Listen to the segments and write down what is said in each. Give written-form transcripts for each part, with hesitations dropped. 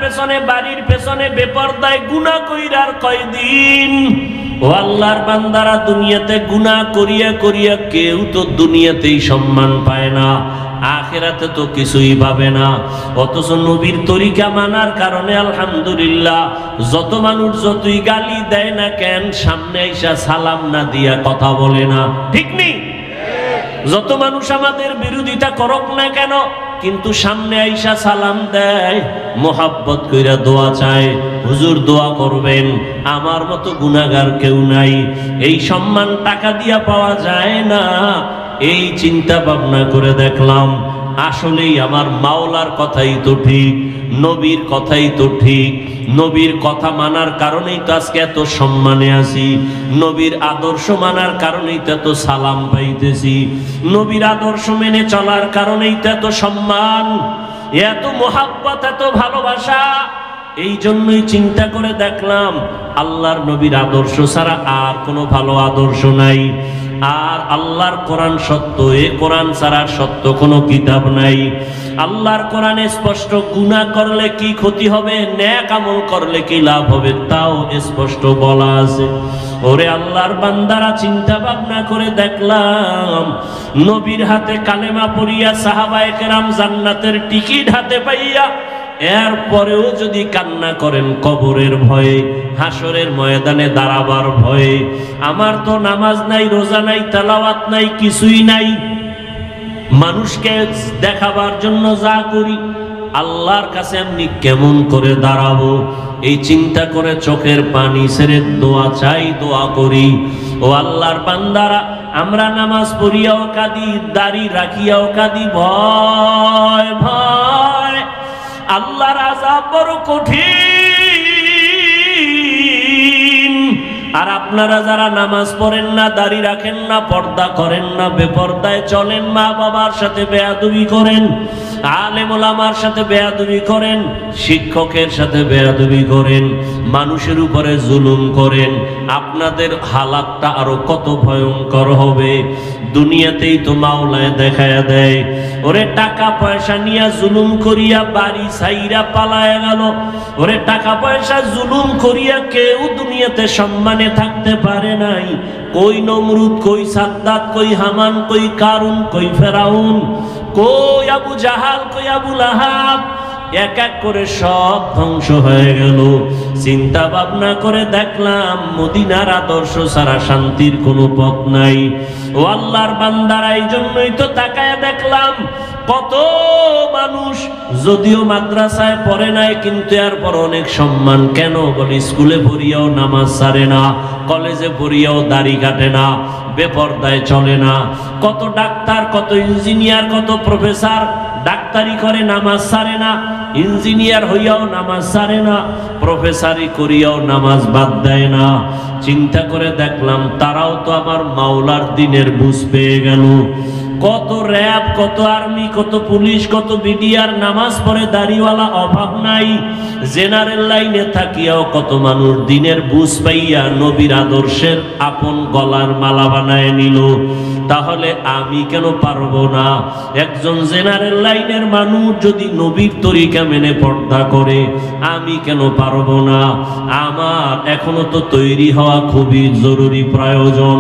পেছনে, বাড়ির পেছনে বেপরদায় গুনাহ কইরার কয়দিন। ও আল্লাহর বান্দারা, দুনিয়াতে গুনাহ করিয়া করিয়া কেউ তো দুনিয়াতেই সম্মান পায় না, আখিরাতে তো কিছুই পাবে না। অথচ নবীর তরিকা মানার কারণে আলহামদুলিল্লাহ যত মানুষ যতই গালি দেয় না কেন, সামনে আইসা সালাম না দিয়া কথা বলে না, ঠিক নেই? যত মানুষ আমাদের বিরোধিতা করুক না কেন, কিন্তু সামনে আইসা সালাম দেয়, মোহাব্বত কইরা দোয়া চায়, হুজুর দোয়া করবেন, আমার মতো গুনাহগার কেউ নাই। এই সম্মান টাকা দিয়া পাওয়া যায় না। এই চিন্তা ভাবনা করে দেখলাম আসলেই আমার মাওলার কথাই তো ঠিক, নবীর কথাই তো ঠিক। নবীর কথা মানার কারণেই তো আজকে এত সম্মানে আছি, নবীর আদর্শ মানার কারণেই তো এত সালাম পাইতেছি, নবীর আদর্শ মেনে চলার কারণেই তো এত সম্মান, এত মোহাব্বত, এত ভালোবাসা। এই জন্যই চিন্তা করে দেখলাম আল্লাহর নবীর আদর্শ ছাড়া আর কোনো ভালো আদর্শ নাই। আর আল্লাহর কোরআন সত্য, এ কোরআন ছাড়া সত্য কোনো কিতাব নাই। আল্লাহর কোরআনে স্পষ্ট গুনাহ করলে কি ক্ষতি হবে, নেক আমল করলে কি লাভ হবে, তাও স্পষ্ট বলা আছে। ওরে আল্লাহর বান্দারা, চিন্তা ভাবনা করে দেখলাম নবীর হাতে কালেমা পড়িয়া সাহাবায়ে কেরাম জান্নাতের টিকিট হাতে পাইয়া এরপরেও যদি কান্না করেন কবরের ভয়ে, হাসরের ময়দানে দাঁড়াবার ভয়ে, আমার তো নামাজ নাই, রোজা নাই, তেলাওয়াত নাই, কিছুই নাই, মানুষকে দেখাবার জন্য যা করি, আল্লাহর কাছে আমি কেমন করে দাঁড়াবো, এই চিন্তা করে চোখের পানি ছেড়ে দোয়া চাই, দোয়া করি। ও আল্লাহর বান্দারা, আমরা নামাজ পড়িয়াও কাঁদি, দাড়ি রাখিয়াও কাঁদি, ভয় ভয়, আল্লাহর আযাব বড় কঠিন। আর আপনারা যারা নামাজ পড়েন না, দাড়ি রাখেন না, পর্দা করেন না, বেপর্দায় চলেন, মা বাবার সাথে বেয়াদবি করেন, আলেম ওলামার সাথে বেয়াদবি করেন, শিক্ষকের সাথে বেয়াদবি করেন, মানুষের উপরে জুলুম করেন, আপনাদের হালাতটা আরো কত ভয়ঙ্কর হবে। দুনিয়াতেই তো মাওলায় দেখায়া দেয়, ওরে টাকা পয়সা নিয়া জুলুম করিয়া বাড়ি ছাইরা পালায়া গেল, ওরে টাকা পয়সা জুলুম করিয়া কেউ দুনিয়াতে সম্মানে থাকতে পারে নাই। কই নমরুদ, কই সাদ্দাত, কই হামান, কই কারুন, কই ফেরাউন, কই আবু জাহাল, কই আবু লাহাব, এক এক করে সব ধ্বংস হয়ে গেল। চিন্তা ভাবনা করে দেখলাম মদিনার আদর্শ ছাড়া শান্তির কোনো পথ নাই। ও আল্লাহর বান্দারা, এই জন্যই তো তাকায় দেখলাম কত মানুষ যদিও মাদ্রাসায় পড়ে নাই, কিন্তু এরপর অনেক সম্মান। কেন বলি, স্কুলে পড়িয়াও নামাজ ছাড়ে না, কলেজে পড়িয়াও দাড়ি কাটে না, বেপর্দায় চলে না। কত ডাক্তার, কত ইঞ্জিনিয়ার, কত প্রফেসর ডাক্তারি করে, নামাজ ছাড়ে না, ইঞ্জিনিয়ার হইয়াও নামাজ ছাড়ে না, প্রফেসরি করিয়াও নামাজ বাদ দেয় না। চিন্তা করে দেখলাম তারাও তো আমার মাওলার দিনের বুঝ পেয়ে গেল। কত র্যাব, কত আর্মি, কত পুলিশ, কত বিডিআর নামাজ পড়ে, দাড়িওয়ালা অভাব নাই। জেনারেল লাইনে থাকিয়াও কত মানুষ দিনের বুঝ পাইয়া নবীর আদর্শের আপন গলার মালা বানায় নিল। তাহলে আমি কেন পারবো না? একজন জেনারেল লাইনের মানুষ যদি নবীর তরিকা মেনে পর্দা করে, আমি কেন পারবো না? আমার এখনো তো তৈরি হওয়া খুবই জরুরি, প্রয়োজন।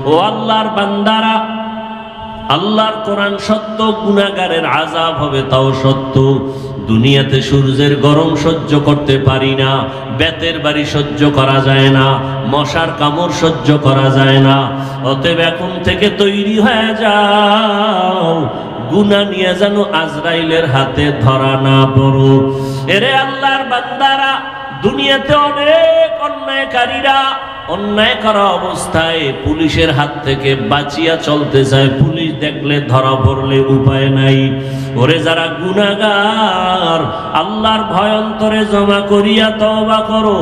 ও আল্লাহর বান্দারা, আল্লাহর কোরআন সত্য, গুনাহগারের আযাব হবে তাও সত্য। দুনিয়াতে সূর্যের গরম সহ্য করতে পারি না, বেতের বাড়ি সহ্য করা যায় না, মশার কামড় সহ্য করা যায় না। অতএব এখন থেকে তৈরি হয়ে যাও, গুনাহ নিয়ে যেন আজরাইলের হাতে ধরা না পড়ো। এরে আল্লাহর বান্দারা, দুনিয়াতে অনেক অন্যায়কারীরা অন্যায় করা অবস্থায় পুলিশের হাত থেকে বাঁচিয়া চলতে চায়, পুলিশ দেখলে ধরা পড়লে উপায় নাই। ওরে যারা গুনাহগার, আল্লাহর ভয় অন্তরে জমা করিয়া তওবা করো,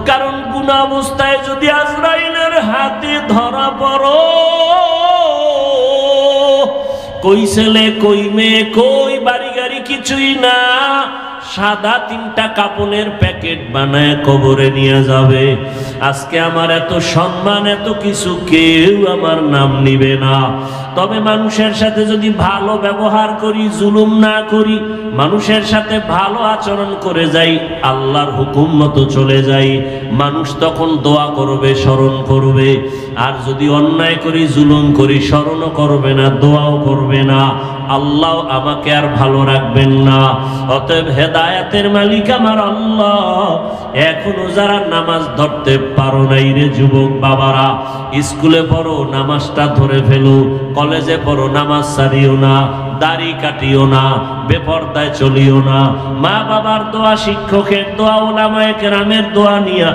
কারণ গুনাহ অবস্থায় যদি আজরাইলের হাতে ধরা পড়ো, কই ছেলে, কই মেয়ে, কই বাড়ি গাড়ি কিছুই না, সাদা 3টা কাপনের প্যাকেট বানায় কবরে নিয়ে যাবে। আজকে আমার এত সম্মান, এত কিছু, কেউ আমার নাম নিবে না। তবে মানুষের সাথে যদি ভালো ব্যবহার করি, জুলুম না করি, মানুষের সাথে ভালো আচরণ করে যাই, আল্লাহর হুকুম মতো চলে যাই, মানুষ তখন দোয়া করবে, স্মরণ করবে। আর যদি অন্যায় করি, জুলুম করি, স্মরণও করবে না, দোয়াও করবে না, আল্লাহ আমাকে আর ভালো রাখবেন না। অতএব হেদায়েতের মালিক আমার আল্লাহ। এখনো যারা নামাজ ধরতে পারো নাই রে যুবক বাবারা, স্কুলে পড়ো, নামাজটা ধরে ফেলো। কলেজে পড়ো, নামাজ ছাড়িও না, দাড়ি কাটিও না, বেপরদায় চলিও না। মা বাবার দোয়া, শিক্ষকের দোয়া, উলামায়ে কেরামের দোয়া নিয়া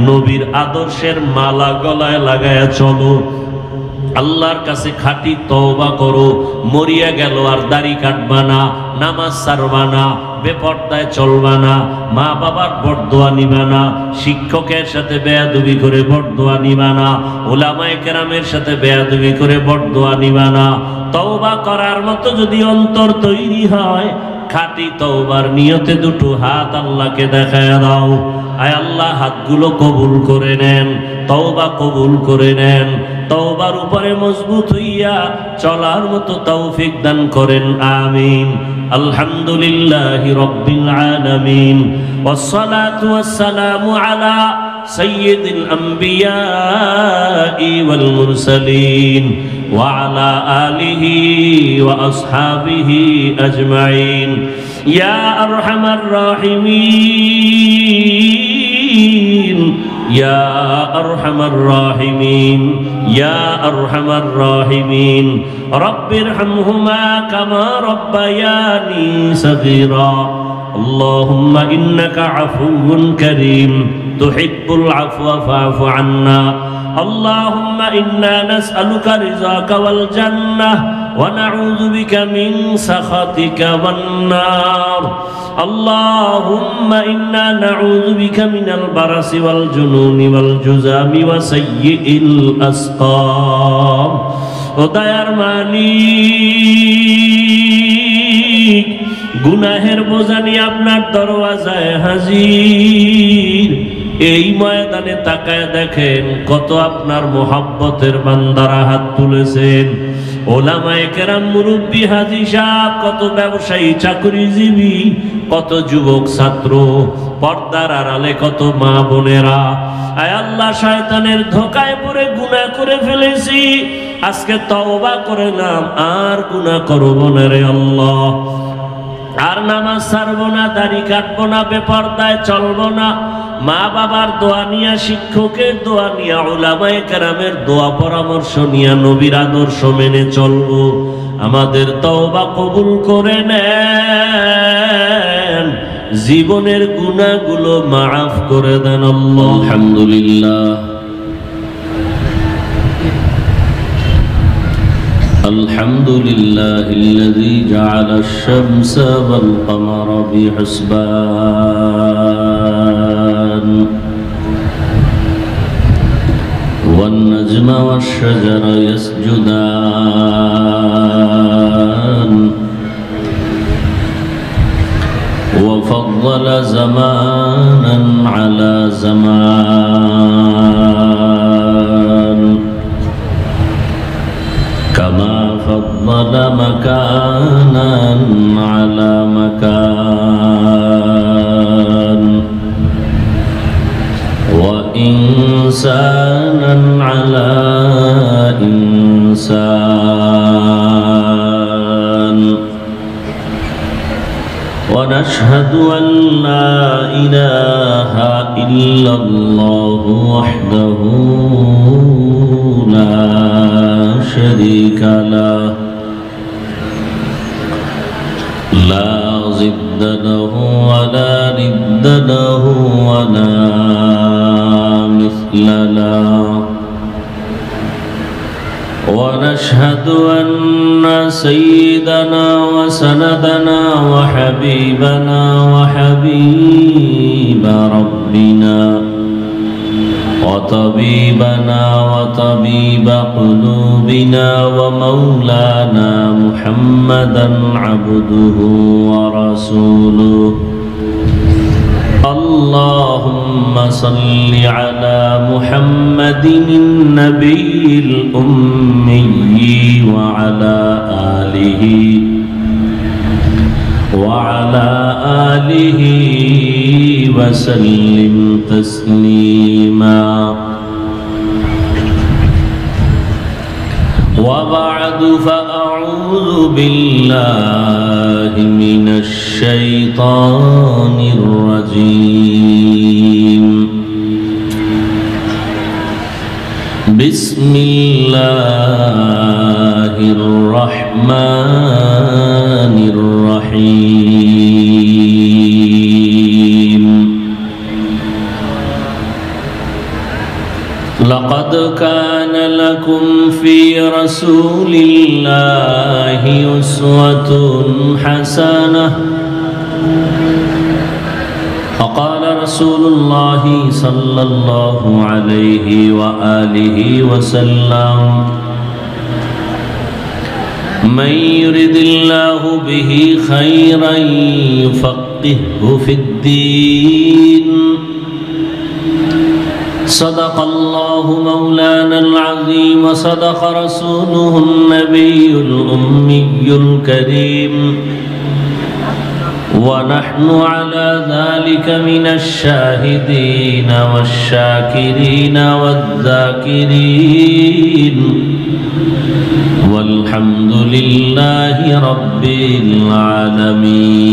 নবীর আদর্শের মালা গলায় লাগায়া চলো। আল্লাহর কাছে খাঁটি তওবা করো। মরিয়া গেল আর দাড়ি কাটবা না, নামাজ ছাড়বা না, বেপরদায় চলবা না, মা বাবার বরদোয়া নিবা না, শিক্ষকের সাথে বেয়াদবি করে বরদোয়া নিবা না, উলামায়ে কেরামের সাথে বেয়াদবি করে বরদোয়া নিবা না। তওবা করার মতো যদি অন্তর তৈরি হয়, খাঁটি তওবার নিয়তে দুটো হাত আল্লাহকে দেখায় দাও। আয় আল্লাহ, হাতগুলো কবুল করে নেন, তওবা কবুল করে নেন। তওবার উপরে মজবুত হইয়া চলার মতো তৌফিক দান করেন, আমিন। আলহামদুলিল্লাহি রাব্বিল আলামিন, ওয়াসসালাতু ওয়াসসালামু আলা সাইয়্যিদিল আম্বিয়াই ওয়াল মুরসালিন ওয়া আলা আলিহি ওয়া আসহাবিহি আজমাইন। ইয়া আরহামার রাহিমিন, ইয়া আরহামার রাহিমিন, ইয়া আরহামার রাহিমিন। রব্বিরহামহুমা কামা রব্বায়ানি সগীরা। আল্লাহুম্মা ইন্নাকা আফুউন কারীম তুহিব্বুল আফওয়া ফা'ফু আন্না। আল্লাহুম্মা ইন্না নাসআলুকা রিযাকা ওয়াল জান্নাহ ওয়া নাউযু বিকা মিন সাখাতিকা ওয়ান নার। اللهم إنا نعوذ بك من البرص والجنون والجذام وسيء الأسقام। ও দয়ার মালিক, গুনাহের বোঝা নিয়ে আপনার দরওয়াজায় হাজির। এই ময়দানে তাকায় দেখেন কত আপনার মোহাব্বতের বান্দারা হাত তুলেছেন। ওলামায়ে কেরাম, মুরব্বী, হাজী সাহেব, কত ব্যবসায়ী, চাকরিজীবী, কত যুবক ছাত্র, পর্দার আড়ালে কত মা বোনেরা। আয় আল্লাহ, শয়তানের ধোকায় পড়ে গুনাহ করে ফেলেছি, আজকে তওবা করলাম, আর গুনাহ করব না রে আল্লাহ। আর নামাজ ছাড়বো না, দাড়ি কাটবো না, বেপরদায় চলবো না। মা বাবার দোয়া নিয়া, শিক্ষকের দোয়া নিয়া, উলামায়ে কেরামের দোয়া পরামর্শ নিয়া নবীর আদর্শ মেনে চলবো। আমাদের তওবা কবুল করে নেন, জীবনের গুনাহগুলো মাফ করে দেন আল্লাহ। আলহামদুলিল্লাহ, الحمد لله الذي جعل الشمس والقمر بحسبان والنجم والشجر يسجدان وفضل زمانا على زمان كما فضل مكانا على مكان وإنسانا على إنسان ونشهد أن لا إله إلا الله وحده لا شريك له لا ضد له ولا ند له ولا مثل له ونشهد أن سيدنا وسندنا وحبيبنا وحبيب ربنا وطبيبنا وطبيب قلوبنا ومولانا محمدا عبده ورسوله صل على محمد النبي الأمي وعلى آله وسلم تسليما وبعد فأعوذ بالله من الشيطان الرجيم بسم الله الرحمن الرحيم لقد كان لكم في رسول الله أسوة حسنة وقال رسول الله صلى الله عليه وآله وسلم من يرد الله به خيرا يفقهه في الدين صدق الله مولانا العظيم وصدق رسوله النبي الأمي الكريم ونحن على ذلك من الشاهدين والشاكرين والذاكرين والحمد لله رب العالمين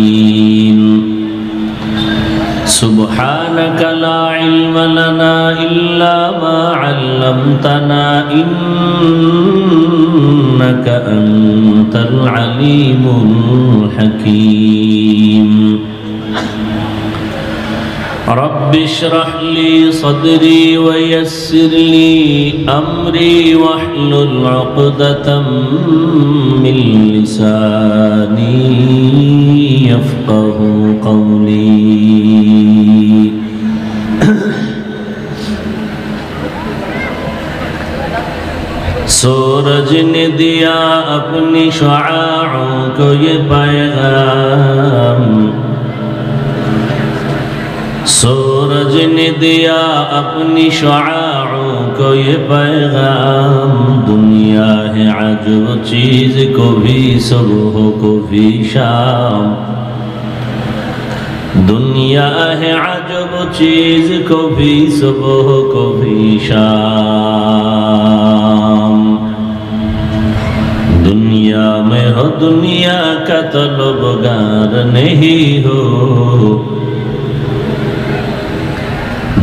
سبحانك لا علم لنا إلا ما علمتنا إنك أنت العليم الحكيم رب اشرح لي صدري ويسر لي أمري واحلل عقدة من لساني يفقه قولي सूरज ने दिया अपनी शुआओं को ये पैगाम सूरज ने दिया अपनी शुआओं को ये पैगाम दुनिया है अजब चीज को भी सुबह को भी शाम दुनिया है अजब चीज को भी सुबह को भी शाम दुनिया में हो दुनिया का तलबगार नहीं हो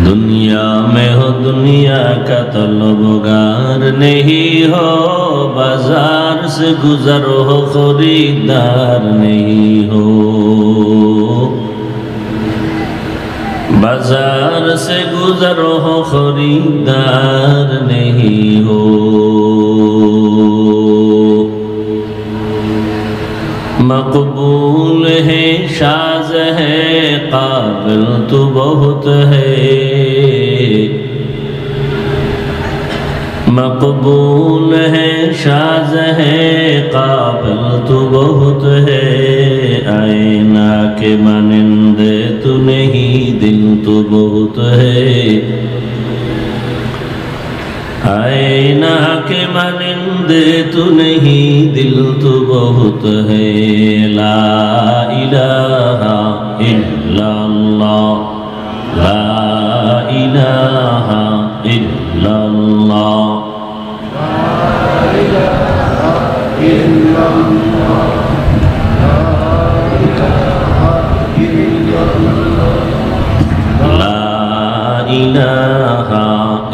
दुनिया में हो दुनिया का तलबगार नहीं हो बाजार से गुजर हो खरीदार नहीं हो बाजार से गुजर हो खरीदार नहीं हो मकबूल है शाज़ है काबिल तो बहुत है मकबूल है शाज़ है काबिल तो बहुत है आईना के मानिंदे तू नहीं दिल तो बहुत है आईना के मानिंदे तू नहीं दिल तो बहुत है ला इलाहा इल्लल्लाह ला इलाहा इल्लल्लाह ला इलाहा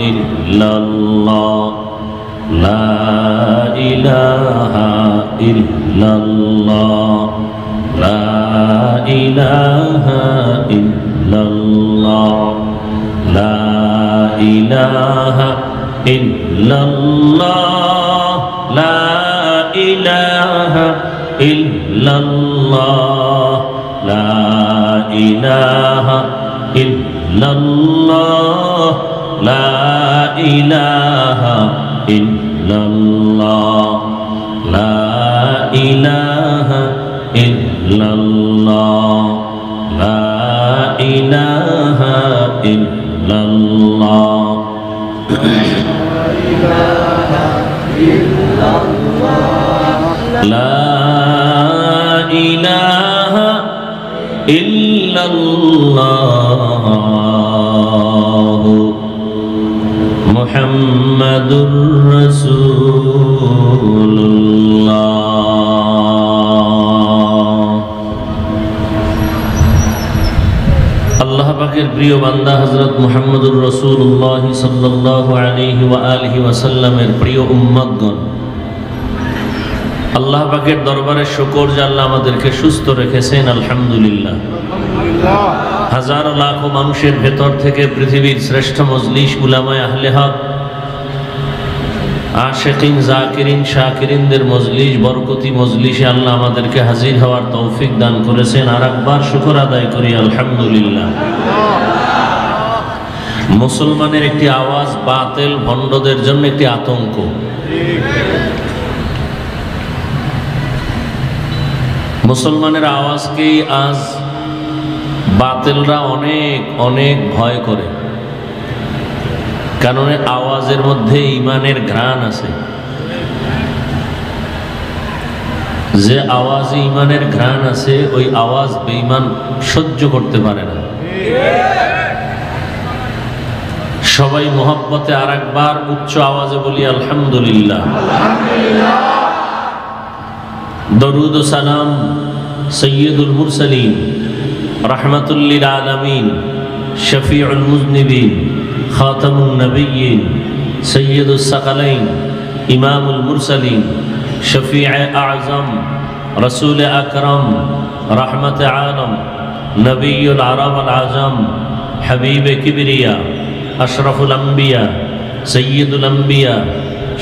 इल्लल्लाह ला इलाहा इल्लल्लाह ला इलाहा इल्लल्लाह ला इलाहा इल्लल्लाह ला इलाहा इल्लल्लाह ला इलाहा इल्लल्लाह ला इलाहा इल्लल्लाह ला इलाहा इल्लल्लाह ला इलाहा इल्लल्लाह লা ইলাহা ইল্লাল্লাহ মুহাম্মাদুর রাসূলুল্লাহ। আল্লাহ পাকের প্রিয় বান্দা হযরত মুহাম্মদুর রাসূলুল্লাহ সাল্লাল্লাহু আলাইহি ওয়া আলিহি ওয়াসাল্লামের প্রিয় উম্মতগণ, আল্লাহ পাকের দরবারে শুকর যে আল্লাহ আমাদেরকে সুস্থ রেখেছেন, আলহামদুলিল্লাহ। হাজারো লাখো মানুষের ভেতর থেকে পৃথিবীর শ্রেষ্ঠ মজলিস উলামায়ে আহলে হক, আশিকিন, জাকিরিন, শাকিরিনদের মজলিস, বরকতি মজলিসে আল্লাহ আমাদেরকে হাজির হওয়ার তৌফিক দান করেছেন। আর একবার শুকর আদায় করি, আলহামদুলিল্লাহ। মুসলমানের একটি আওয়াজ বাতিল ভণ্ডদের জন্য একটি আতঙ্ক। মুসলমানের আওয়াজকেই আজ বাতিলরা অনেক অনেক ভয় করে, কারণ আওয়াজের মধ্যে ঈমানের ঘ্রাণ আছে। যে আওয়াজে ঈমানের ঘ্রাণ আছে, ওই আওয়াজ বেঈমান সহ্য করতে পারে না। সবাই মোহাব্বতে আর একবার উচ্চ আওয়াজে বলি, আলহামদুলিল্লাহ। দরুদ ও সালাম সৈয়দুল মুরসালিন, রাহমাতুল লিল আলামিন, শফিউল মুজনিবিন, খাতামুন নবিয়্যিন, সৈয়দুস সাকালাইন, ইমামুল মুরসালিন, শফিয়ে আযম, রাসূল আকরাম, রাহমাতে আলম, নবিয়ুল আরব আল আজম, হাবিবে কিবরিয়া, আশরাফুল আম্বিয়া, সৈয়দুল আম্বিয়া,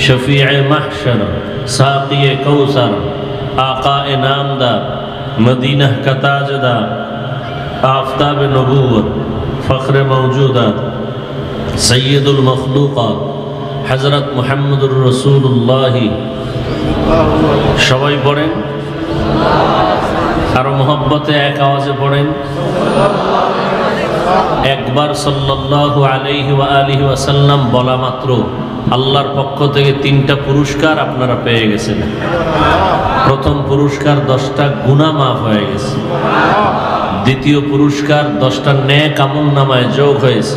শফিয়ে মাহশর, সাকিয়ে কৌসর, आकाए नामदार, मदीना का ताजदार, आफताब नबूवत, फ़ख्र मौजूदात, सैयदुल मखलूक़ात, हज़रत मुहम्मदुर रसूलुल्लाह। সবাই পড়েন, আর মোহাব্বতে এক আওয়াজে পড়েন, একবার সাল্লাল্লাহু আলাইহি ওয়া আলিহি ওয়াসাল্লাম বলা মাত্র আল্লাহর পক্ষ থেকে 3টা পুরস্কার আপনারা পেয়ে গেছেন। প্রথম পুরস্কার 10টা গুনাহ মাফ হয়ে গেছে। দ্বিতীয় পুরস্কার 10টা নেক আমলনামায় যোগ হয়েছে।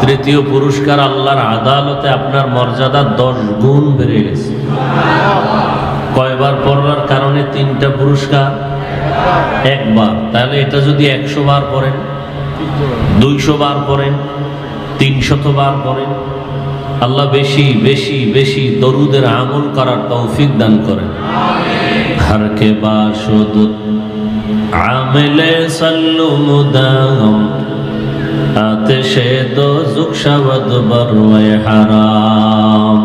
তৃতীয় পুরস্কার আল্লাহর আদালতে আপনার মর্যাদা 10 গুণ বেড়ে গেছে। কয়বার পড়ার কারণে 3টা পুরস্কার? একবার। তাহলে এটা যদি 100 বার পড়েন, 200 বার পড়েন, 300 বার পড়েন, আল্লাহ বেশি বেশি বেশি দরুদের আমল করার তৌফিক দান করেন। হর কে বাশুদ আমলে সাল্লু মুদাম, আতশে দোজখ শাওদ বরওয়ে হারাম।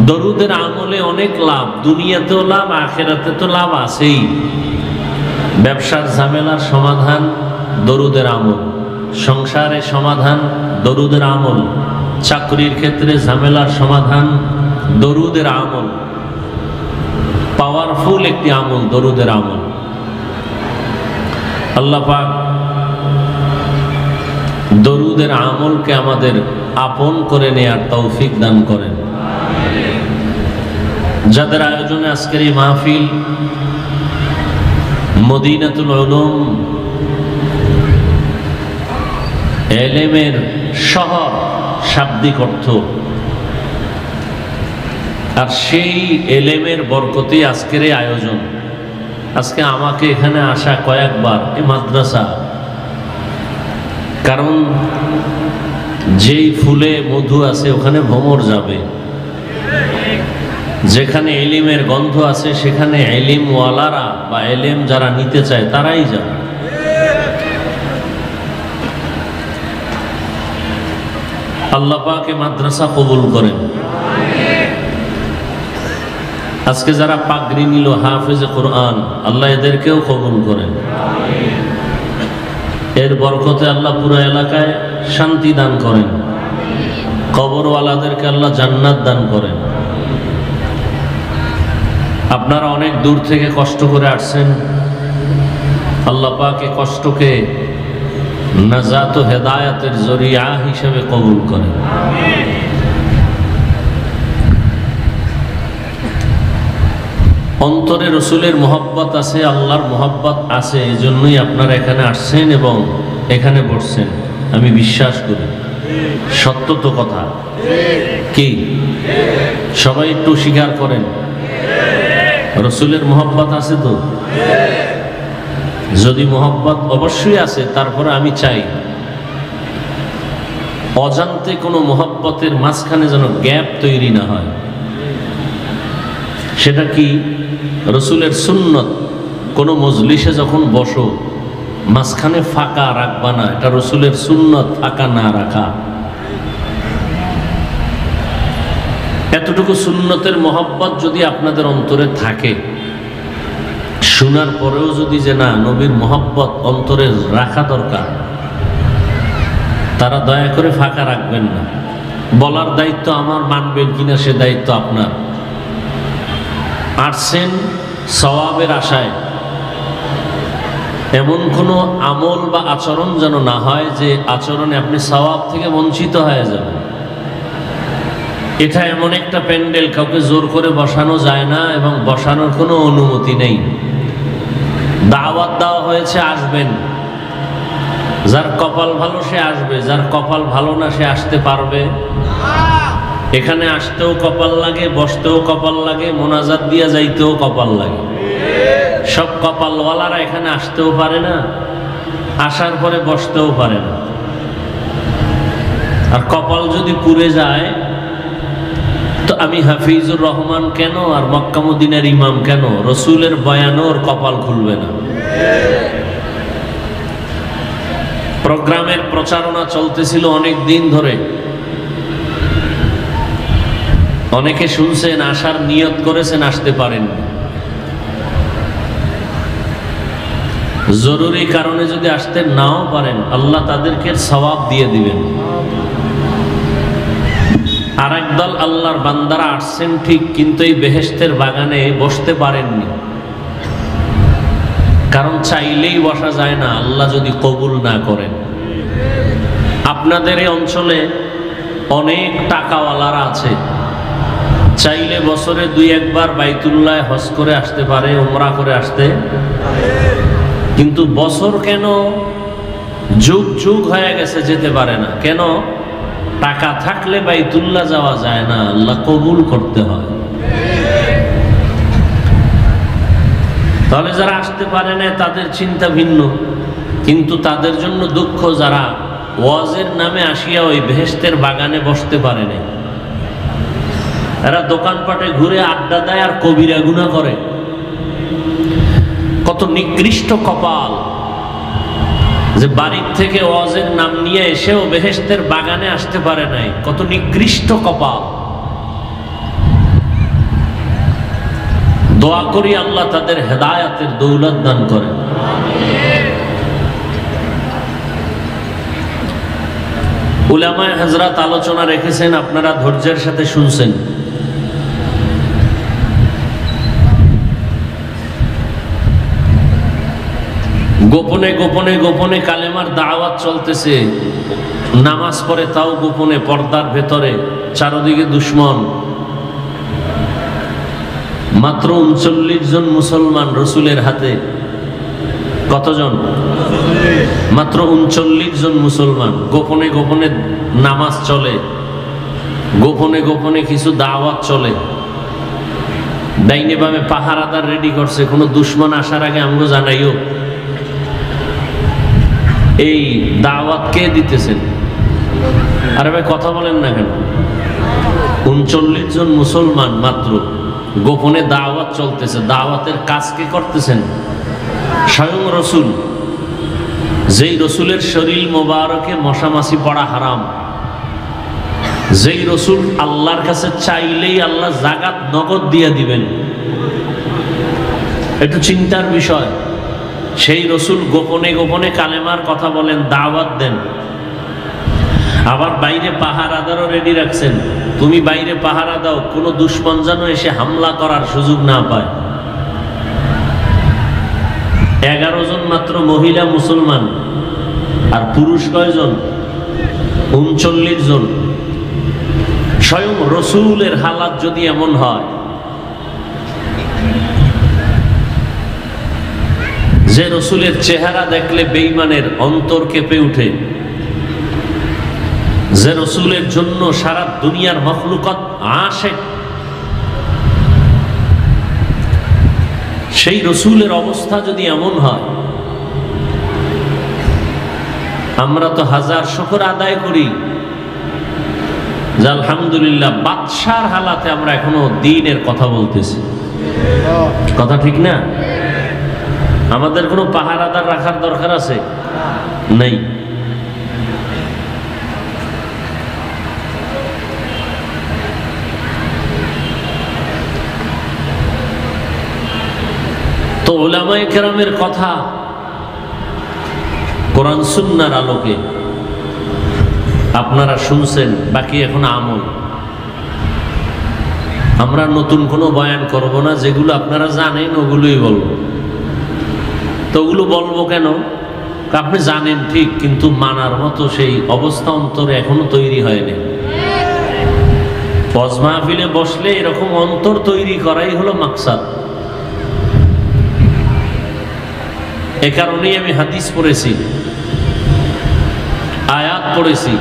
দরুদের আমলে অনেক লাভ, দুনিয়াতেও লাভ, আখিরাতে তো লাভ আছেই। ব্যবসার ঝামেলার সমাধান দরুদের আমল, সংসারের সমাধান দরুদের আমল, চাকরির ক্ষেত্রে ঝামেলার সমাধান দরুদের আমল। পাওয়ারফুল একটি আমল দরুদের আমল। আল্লাহ পাক দরুদের আমলকে আমাদের আপন করে নেয়ার তৌফিক দান করেন। যাদের আয়োজনে আজকের এই মাহফিল, মদিনাতুল উলুম, এলেমের শহর শাব্দিক অর্থ, আর সেই এলেমের বরকতে আজকের এই আয়োজন। আজকে আমাকে এখানে আসা কয়েকবার এই মাদ্রাসা, কারণ যেই ফুলে মধু আছে ওখানে ভ্রমর যাবে, যেখানে এলিমের গন্ধ আছে সেখানে এলিমওয়ালারা বা এলেম যারা নিতে চায় তারাই যাবে। আল্লাহ পাক এই মাদ্রাসা কবুল করেন। আজকে যারা পাগড়ি নিল হাফেজে কোরআন, আল্লাহ এদেরকেও কবুল করেন। এর বরকতে আল্লাহ পুরো এলাকায় শান্তি দান করেন। কবরওয়ালাদেরকে আল্লাহ জান্নাত দান করেন। আপনারা অনেক দূর থেকে কষ্ট করে আসছেন, আল্লাহ পাক এই কষ্টকে নাজাত ও হেদায়াতের জরিয়া হিসেবে কবুল করেন। অন্তরে রসুলের মহব্বত আছে, আল্লাহর মহব্বত আছে, এজন্যই আপনারা এখানে আসছেন এবং এখানে বসছেন। আমি বিশ্বাস করি সত্য তো কথা কি? সবাই একটু স্বীকার করেন রসুলের মহব্বত আছে তো? যদি মহব্বত অবশ্যই আছে, তারপরে আমি চাই অজান্তে কোনো মহব্বতের মাঝখানে যেন গ্যাপ তৈরি না হয়। সেটা কি? রসুলের সুন্নত, কোনো মজলিসে যখন বসো মাঝখানে ফাঁকা রাখবা না, এটা রসুলের সুন্নত, ফাঁকা না রাখা। এতটুকু সুন্নতের মহব্বত যদি আপনাদের অন্তরে থাকে, শোনার পরেও যদি যে না নবীর মহব্বত অন্তরে রাখা দরকার, তারা দয়া করে ফাঁকা রাখবেন না। বলার দায়িত্ব আমার, মানবেন কিনা সে দায়িত্ব আপনার। আসছেন সওয়াবের আশায়, এমন কোনো আমল বা আচরণ যেন না হয় যে আচরণে আপনি সওয়াব থেকে বঞ্চিত হয়ে যাবেন। এটা এমন একটা প্যান্ডেল, কাউকে জোর করে বসানো যায় না এবং বসানোর কোনো অনুমতি নেই। দাওয়াত দেওয়া হয়েছে, আসবেন। যার কপাল ভালো সে আসবে, যার কপাল ভালো না সে আসতে পারবে। এখানে আসতেও কপাল লাগে, বসতেও কপাল লাগে, মোনাজাত দিয়া যাইতেও কপাল লাগে। সব কপালওয়ালারা এখানে আসতেও পারে না, আসার পরে বসতেও পারে না। আর কপাল যদি পুড়ে যায় তো আমি হাফিজুর রহমান কেন আর মক্কা মদিনার ইমাম কেন, রসুলের বয়ানও ওর কপাল খুলবে না। প্রোগ্রামের প্রচারণা চলতেছিল অনেক দিন ধরে, অনেকে শুনছেন, আসার নিয়ত করেছেন, আসতে পারেননি। জরুরি কারণে যদি আসতে নাও পারেন, আল্লাহ তাদেরকে সওয়াব দিয়ে দিবেন। আর একদল আল্লাহর বান্দারা আসছেন ঠিক, কিন্তু এই বেহেশতের বাগানে বসতে পারেননি, কারণ চাইলেই বসা যায় না আল্লাহ যদি কবুল না করেন। আপনাদের এই অঞ্চলে অনেক টাকাওয়ালারা আছে, চাইলে বছরে 2-1 বার বাইতুল্লাহ হজ করে আসতে পারে, উমরা করে আসতে, কিন্তু বছর কেন যুগ যুগ হয়ে গেছে যেতে পারে না। কেন? টাকা থাকলে বাইতুল্লাহ যাওয়া যায় না, আল্লাহ কবুল করতে হয়। তাহলে যারা আসতে পারে না তাদের চিন্তা ভিন্ন, কিন্তু তাদের জন্য দুঃখ যারা ওয়াজের নামে আসিয়া ওই বেহেশতের বাগানে বসতে পারে না। এরা দোকানপাটে ঘুরে আড্ডা দেয় আর কবিরা গুনাহ করে। কত নিকৃষ্ট কপাল যে বাড়ির থেকে ওয়াজের নাম নিয়ে এসেও বেহেশতের বাগানে আসতে পারে নাই। কত নিকৃষ্ট কপাল। দোয়া করি আল্লাহ তাদের হেদায়েতের দৌলত দান করে। উলামায়ে হযরত আলোচনা রেখেছেন, আপনারা ধৈর্যের সাথে শুনছেন। গোপনে গোপনে গোপনে কালেমার দাওয়াত চলতেছে, নামাজ পড়ে তাও গোপনে, পর্দার ভেতরে, চারদিকে দুশ্মন। মাত্র 39 জন মুসলমান রসুলের হাতে। কতজন? মাত্র 39 জন মুসলমান। গোপনে গোপনে নামাজ চলে, গোপনে গোপনে কিছু দাওয়াত চলে। ডাইনে বামে পাহারাদার রেডি করছে, কোনো দুশ্মন আসার আগে আমগো জানাইও। এই দাওয়াত কে দিতেছেন? আরে ভাই কথা বলেন না কেন? 39 জন মুসলমান মাত্র, গোপনে দাওয়াত চলতেছে। দাওয়াতের কাজ কে করতেছেন? স্বয়ং রসুল। যেই রসুলের শরীর মোবারকে মশামাছি পড়া হারাম, যেই রসুল আল্লাহর কাছে চাইলেই আল্লাহ জাকাত নগদ দিয়ে দিবেন, একটু চিন্তার বিষয়। সেই রসুল গোপনে গোপনে কালেমার কথা বলেন, দাওয়াত দেন। আবার বাইরে পাহারাদারও রেডি রাখছেন, তুমি বাইরে পাহারা দাও, কোনো দুশ্মন যেন এসে হামলা করার সুযোগ না পায়। 11 জন মাত্র মহিলা মুসলমান, আর পুরুষ কয়জন? 39 জন। স্বয়ং রসুলের হালাত যদি এমন হয়, যে রসুলের চেহারা দেখলে বেঈমানের অন্তর কেঁপে উঠে, যে রসুলের জন্য সারা দুনিয়ার মখলুকত আশিক, সেই রসুলের অবস্থা যদি এমন হয়, আমরা তো হাজার শুকর আদায় করি যে আলহামদুলিল্লাহ বাদশার হালাতে আমরা এখনো দ্বীনের কথা বলতেছি। কথা ঠিক না? আমাদের কোনো পাহারাদার রাখার দরকার আছে? নেই। তো উলামায়ে কেরামের কথা কোরআন সুন্নাহর আলোকে আপনারা শুনছেন, বাকি এখন আমল। আমরা নতুন কোনো বয়ান করব না, যেগুলো আপনারা জানেন ওগুলোই বলবো। তো ওগুলো বলবো কেন? আপনি জানেন ঠিক, কিন্তু মানার মতো সেই অবস্থা অন্তরে এখনো তৈরি হয়নি। ওয়াজ মাহফিলে বসলে এরকম অন্তর তৈরি করাই হলো মাকসাদ। এ কারণেই আমি হাদিস পড়েছি, আয়াত পড়েছি।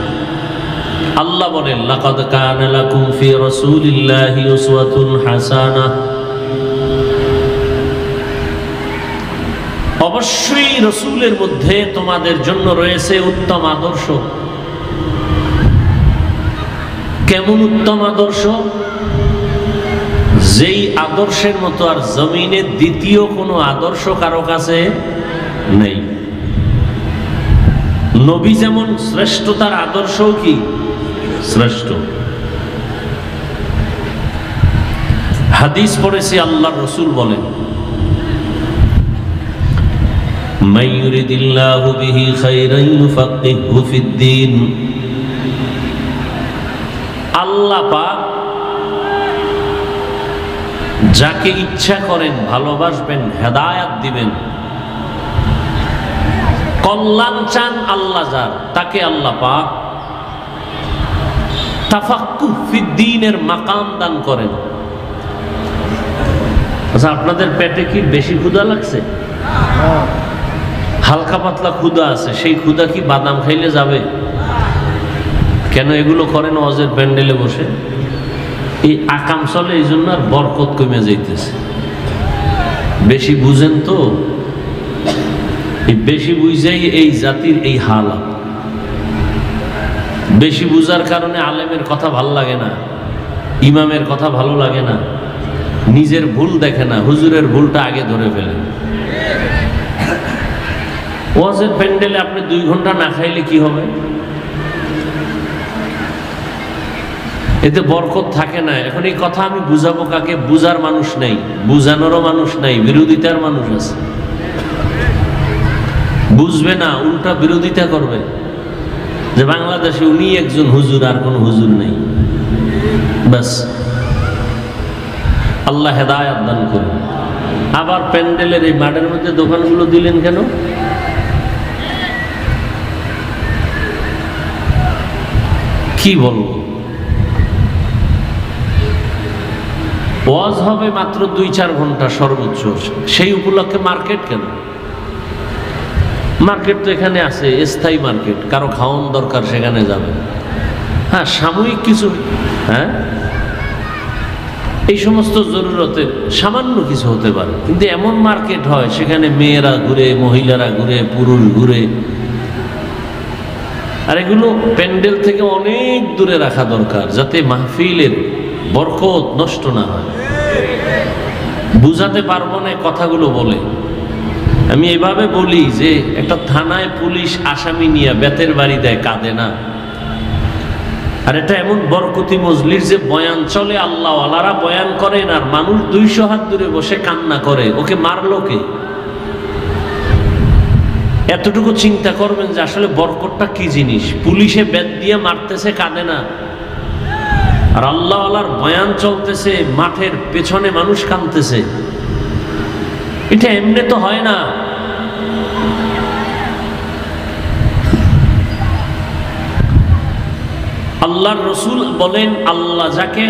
আল্লাহ বলেন, লাকাদ কানা লাকুম ফি রাসূলিল্লাহি উসওয়াতুন হাসানাহ। অবশ্যই রসুলের মধ্যে তোমাদের জন্য রয়েছে উত্তম আদর্শ। কেমন উত্তম আদর্শ? যেই আদর্শের মতো আর জমিনে দ্বিতীয় কোনো আদর্শ কারো কাছে নেই। নবী যেমন শ্রেষ্ঠ, তার আদর্শও কি শ্রেষ্ঠ। হাদিস পড়েছি, আল্লাহর রাসূল বলেন, মান ইউরিদিল্লাহু বিহি খায়রান ইউফাক্কিহু ফিদ্দীন। আল্লাহ পাক যাকে ইচ্ছা করেন ভালোবাসবেন, হেদায়েত দিবেন। কল্যাণ চান আল্লাহ যার, তাকে আল্লাহ পাক তাফাক্কুহ ফিদ্দীনের মাকাম দান করেন। আচ্ছা, আপনাদের পেটে কি বেশি ক্ষুধা লাগছে? হালকা পাতলা ক্ষুধা আছে, সেই ক্ষুধা কি বাদাম খাইলে যাবে? কেন এগুলো করেন ওয়াজের প্যান্ডেলে বসে? এই আকাম চলে, এই জন্য আর বরকত কমে যাইতেছে। বেশি বুঝেন তো, এই বেশি বুঝাই এই জাতির এই হালাত। বেশি বুঝার কারণে আলেমের কথা ভালো লাগে না, ইমামের কথা ভালো লাগে না, নিজের ভুল দেখে না, হুজুরের ভুলটা আগে ধরে ফেলে। ওয়াজের প্যান্ডেলে আপনি 2 ঘন্টা না খাইলে কি হবে? এতে বরকত থাকে না। এখন এই কথা আমি বুঝাবো কাকে? বুঝার মানুষ নাই, বুঝানোরও মানুষ নাই, বিরোধিতার মানুষ আছে। বুঝবে না, উল্টা বিরোধিতা করবে যে বাংলাদেশে উনি একজন হুজুর, আর কোন হুজুর নেই। বাস, আল্লাহ হেদায়েত দান করুন। আবার প্যান্ডেলের এই মাঠের মধ্যে দোকানগুলো দিলেন কেন? কি বলবো? ওয়াজ হবে মাত্র 2-4 ঘন্টা সর্বোচ্চ, সেই উপলক্ষে মার্কেট কেন? মার্কেট তো এখানে আছে, স্থায়ী মার্কেট, কারো খাওয়ান দরকার সেখানে যাবে। হ্যাঁ, সাময়িক কিছু, হ্যাঁ এই সমস্ত জরুরতের সামান্য কিছু হতে পারে, কিন্তু এমন মার্কেট হয় সেখানে মেয়েরা ঘুরে, মহিলারা ঘুরে, পুরুষ ঘুরে। আর এগুলো প্যান্ডেল থেকে অনেক দূরে রাখা দরকার, যাতে মাহফিলের বরকত নষ্ট না হয়। বুঝাতে পারবো না কথাগুলো বলে। আমি এভাবে বলি যে একটা থানায় পুলিশ আসামি নিয়ে বেতের বাড়ি দেয়, কাঁদে না। আর এটা এমন বরকতি মজলিস যে বয়ান চলে, আল্লাহ ওয়ালারা বয়ান করেন, আর মানুষ 200 হাত দূরে বসে কান্না করে, ওকে মারলো কে? এতটুকু চিন্তা করবেন যে আসলে বরকতটা কি জিনিস। পুলিশে বেত দিয়ে মারতেছে, কাঁদে না, আর আল্লাহ ওয়ালার বয়ান চলতেছে, মাঠের পেছনে মানুষ কাঁদতেছে। এটা এমনি তো হয় না। আল্লাহর রাসূল বলেন, আল্লাহ যাকে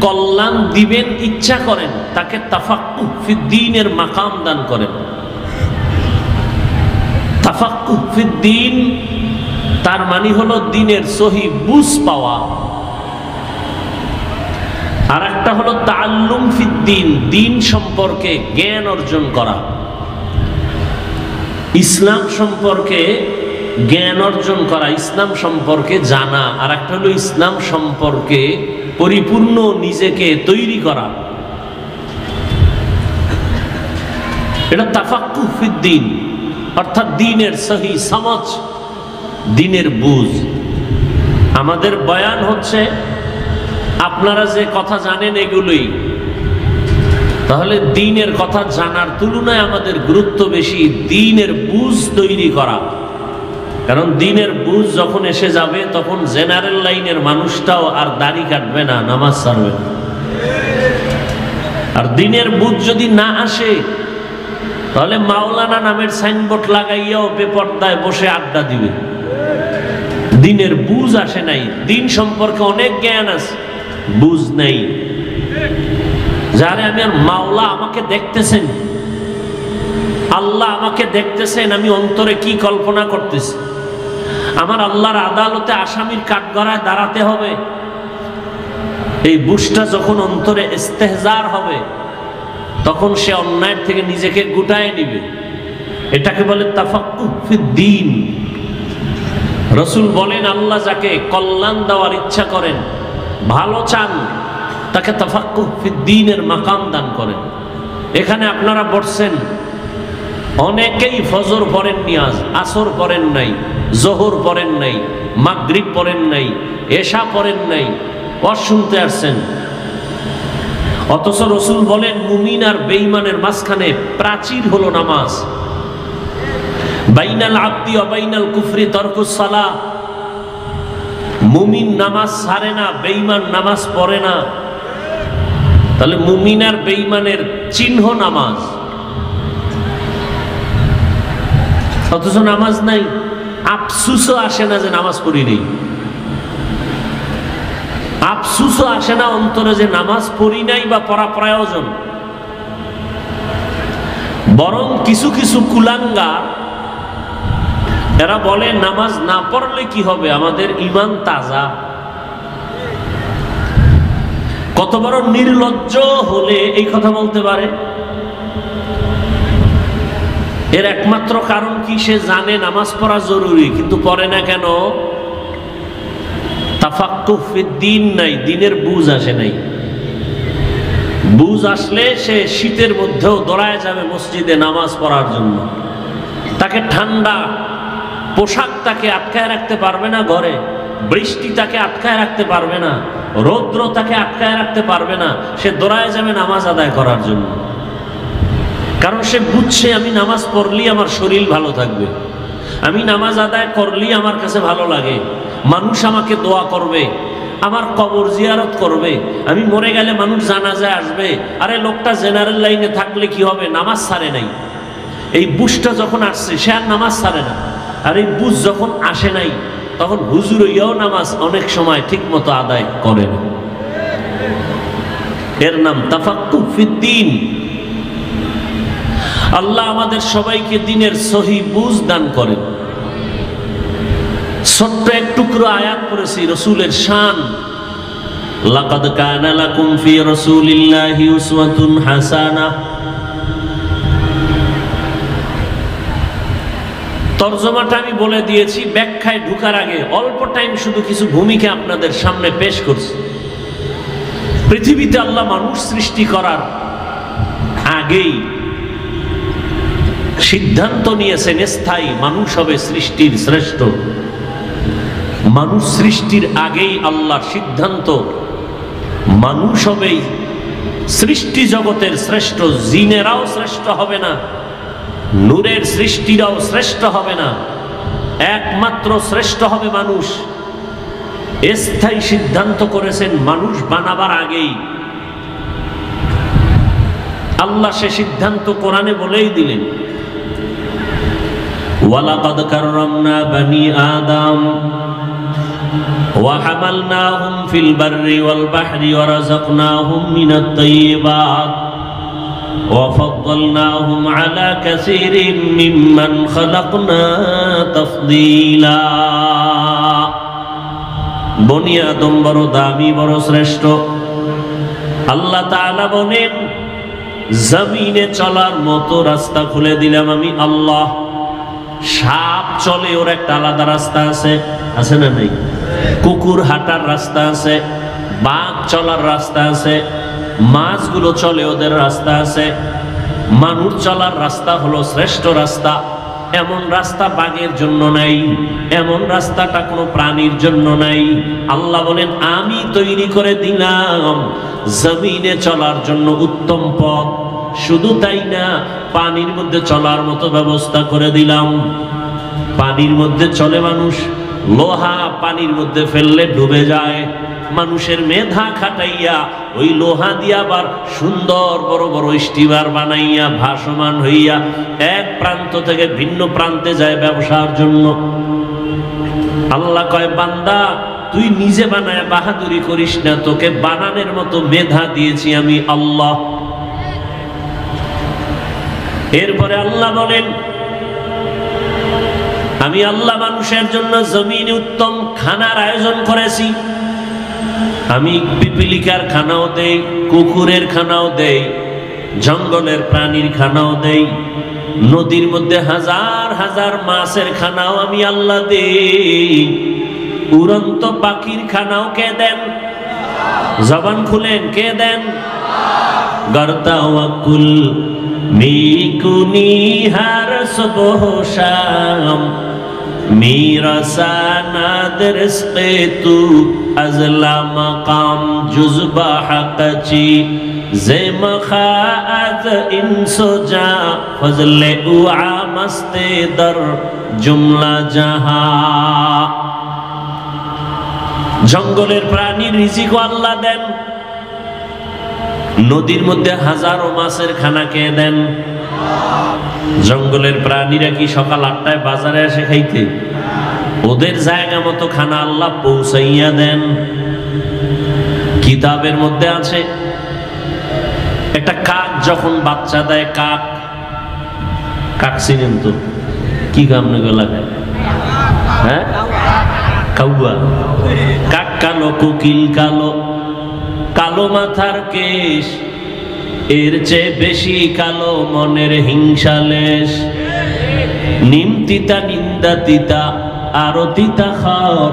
কল্যাণ দিবেন ইচ্ছা করেন, তাকে তাফাক্কুহ ফিদ্দীনের মাকাম দান করেন। তাফাক্কুহ ফিদ্দীন তার মানে হলো দ্বীনের সহি বুঝ পাওয়া, আর একটা হলো তাআল্লুম ফিদ্দীন, দ্বীন সম্পর্কে জ্ঞান অর্জন করা, ইসলাম সম্পর্কে জ্ঞান অর্জন করা, ইসলাম সম্পর্কে জানা, আর একটা হলো ইসলাম সম্পর্কে পরিপূর্ণ নিজেকে তৈরি করা। এটা তাফাক্কুহ ফিদ্দীন, অর্থাৎ দ্বীনের সহি সমঝ, দ্বীনের বুঝ। আমাদের বয়ান হচ্ছে আপনারা যে কথা জানেন এগুলোই, তাহলে দ্বীনের কথা জানার তুলনায় আমাদের গুরুত্ব বেশি দ্বীনের বুঝ তৈরি করা। কারণ দ্বীনের বুঝ যখন এসে যাবে তখন জেনারেল লাইনের মানুষটাও আর দাড়ি কাটবে না, নামাজ ছাড়বে না। আর দ্বীনের বুঝ যদি না আসে তাহলে মাওলানা নামের সাইনবোর্ড লাগাইয়াও বেপরদায় বসে আড্ডা দিবে। দ্বীনের বুঝ আসে নাই, দ্বীন সম্পর্কে অনেক জ্ঞান আছে, বুঝ নাই। যারে আমি আর মাওলা আমাকে দেখতেছেন, আল্লাহ আমাকে দেখতেছেন, আমি অন্তরে কি কল্পনা করতেছি, আমার আল্লাহর আদালতে আসামির কাঠগড়ায় দাঁড়াতে হবে, এই বুঝটা যখন অন্তরে ইস্তেহজার হবে তখন সে অন্যায়ের থেকে নিজেকে গুটায় নিবে। এটাকে বলে তাফাক্কুহ ফিদ্দীন। রাসূল বলেন আল্লাহ যাকে কল্যাণ দেওয়ার ইচ্ছা করেন, ভালো চান, তাকে তাফাক্কুহ ফিদ্দীনের মাকাম দান করেন। এখানে আপনারা বসছেন, অনেকেই ফজর পড়েননি, আজ আসর পড়েন নাই, জোহর পড়েন নাই, মাগরিব পড়েন নাই, এশা পড়েন নাই, ওয়াজ শুনতে আসছেন। অথচ রাসূল বলেন মুমিন আর বেঈমানের মাঝখানে প্রাচীর হলো নামাজ। বাইনাল আবদি ওয়া বাইনাল কুফরি তারকুস সালাহ। মুমিন নামাজ ছাড়ে না, বেঈমান নামাজ পড়ে না। তাহলে মুমিন আর বেঈমানের চিহ্ন নামাজ, অথচ নামাজ নাই। আফসুসও আসে না যে নামাজ পড়ি নেই, আফসুসও আসে না অন্তরে যে নামাজ পড়ি নাই বা পড়া প্রয়োজন। বরং কিছু কিছু কুলাঙ্গার এরা বলে নামাজ না পড়লে কি হবে, আমাদের ঈমান তাজা। কত বড় নির্লজ্জ হলে এই কথা বলতে পারে। এর একমাত্র কারণ কি, সে জানে নামাজ পড়া জরুরি কিন্তু পড়ে না কেন? তাফাক্কুহ ফিদ্দীন নাই, দ্বীনের বুঝ আসে নাই। বুঝ আসলে সে শীতের মধ্যেও দৌড়ায় যাবে মসজিদে নামাজ পড়ার জন্য। তাকে ঠান্ডা পোশাক তাকে আটকায় রাখতে পারবে না ঘরে, বৃষ্টি তাকে আটকায় রাখতে পারবে না, রৌদ্র তাকে আটকায় রাখতে পারবে না। সে দৌড়ায় যাবে নামাজ আদায় করার জন্য, কারণ সে বুঝছে আমি নামাজ পড়লেই আমার শরীর ভালো থাকবে, আমি নামাজ আদায় করলেই আমার কাছে ভালো লাগে, মানুষ আমাকে দোয়া করবে, আমার কবর জিয়ারত করবে, আমি মরে গেলে মানুষ জানাজায় আসবে। আরে লোকটা জেনারেল লাইনে থাকলে কি হবে, নামাজ ছাড়ে নাই। এই বুঝটা যখন আসছে সে আর নামাজ ছাড়ে না। আর এই বুঝ যখন আসে নাই তখন হুজুর হইয়াও নামাজ অনেক সময় ঠিক মতো আদায় করে না। এর নাম তাফাক্কুহ ফিদ্দীন। আল্লাহ আমাদের সবাইকে দ্বীনের সহি বুঝ দান করেন। ছোট্ট এক টুকরো আয়াত পড়েছি রাসূলের শান, লাকাদ কানা লাকুম ফি রাসূলিল্লাহি উসওয়াতুন হাসানাহ। তরজমাটা আমি বলে দিয়েছি, ব্যাখ্যায় ঢুকার আগে অল্প টাইম শুধু কিছু ভূমিকা আপনাদের সামনে পেশ করছি। পৃথিবীতে আল্লাহ মানুষ সৃষ্টি করার আগেই সিদ্ধান্ত নিয়েছেন স্থায়ী মানুষ হবে সৃষ্টির শ্রেষ্ঠ। মানুষ সৃষ্টির আগেই আল্লাহর সিদ্ধান্ত মানুষ হবেই সৃষ্টি জগতের শ্রেষ্ঠ। জিনেরাও শ্রেষ্ঠ হবে না, নূরের সৃষ্টিরাও শ্রেষ্ঠ হবে না, একমাত্র শ্রেষ্ঠ হবে মানুষ। স্থায়ী সিদ্ধান্ত করেছেন মানুষ বানাবার আগেই। আল্লাহ সে সিদ্ধান্ত কোরআনে বলেই দিলেন, ওয়ালাকাদ কাররামনা বানি আদম ওয়া হামালনাহুম ফিল বাররি ওয়াল বাহরি ওয়া রাযাকনাহুম মিনাত তাইয়্যিবাত وفضلناهم على كثير ممن خلقنا تفضيلا বনি আদম বড় দামি বড় শ্রেষ্ঠ। আল্লাহ তাআলা বলেন জমিনে চলার মতো রাস্তা খুলে দিলাম আমি আল্লাহ। সাপ চলে ওর একটা আলাদা রাস্তা আছে, আছে না নেই? কুকুর হাঁটার রাস্তা আছে, বাঘ চলার রাস্তা আছে, মাছগুলো চলে ওদের রাস্তা আছে। মানুষ চলার রাস্তা হলো শ্রেষ্ঠ রাস্তা। এমন রাস্তা বাঘের জন্য নাই, এমন রাস্তাটা কোনো প্রাণীর জন্য নাই। আল্লাহ বলেন আমি তৈরি করে দিলাম জমিনে চলার জন্য উত্তম পথ। শুধু তাই না, পানির মধ্যে চলার মতো ব্যবস্থা করে দিলাম। পানির মধ্যে চলে মানুষ, লোহা পানির মধ্যে ফেললে ডুবে যায়। মানুষের মেধা খাটাইয়া ওই লোহা দিয়া আবার সুন্দর বড় বড় স্টিমার বানাইয়া ভাসমান হইয়া এক প্রান্ত থেকে ভিন্ন প্রান্তে যায় ব্যবসার জন্য। আল্লাহ কয় বান্দা তুই নিজে বানায় বাহাদুরি করিস না, তোকে বানানোর মতো মেধা দিয়েছি আমি আল্লাহ। এরপরে আল্লাহ বলেন আমি আল্লাহ মানুষের জন্য জমিনে উত্তম খানার আয়োজন করেছি। আমি পিপিলিকার খানাও দেই, কুকুরের খানাও দেই, জঙ্গলের প্রাণীর খানাও দেই, নদীর মধ্যে হাজার হাজার মাছের খানাও আমি আল্লাহ দেই, উড়ন্ত পাখির খানাও কে দেন? জবান খুলেন, কে দেন? গর্তাওয়াকুল মিকুনি হার সুবহ শাম میرا ساند رزق تو ازلا مقام جزبہ حق چی زیم خواهد انسو جا فضل او عامست در جملہ جہاں জঙ্গলের প্রাণীর রিজিক আল্লাহ দেন, নদীর মধ্যে হাজারো মাছের খানা কে দেন? জঙ্গলের প্রাণীরা কি সকাল 8টায় বাজারে আসে খাইতে? ওদের জায়গা মতো খানা আল্লাহ পৌঁছাইয়া দেন। কিতাবের মধ্যে আছে একটা কাক যখন বাচ্চা দেয়, কাক কাক চিনেন তো? কি গামনে লাগায়? হ্যাঁ, কাউয়া। কাক কালো, কোকিল কালো, কালো মাথার কেশ, এর চেয়ে বেশি কালো মনের হিংসালেশ। নিম তিতা নিন্দা তিতা আরো তিতা খর,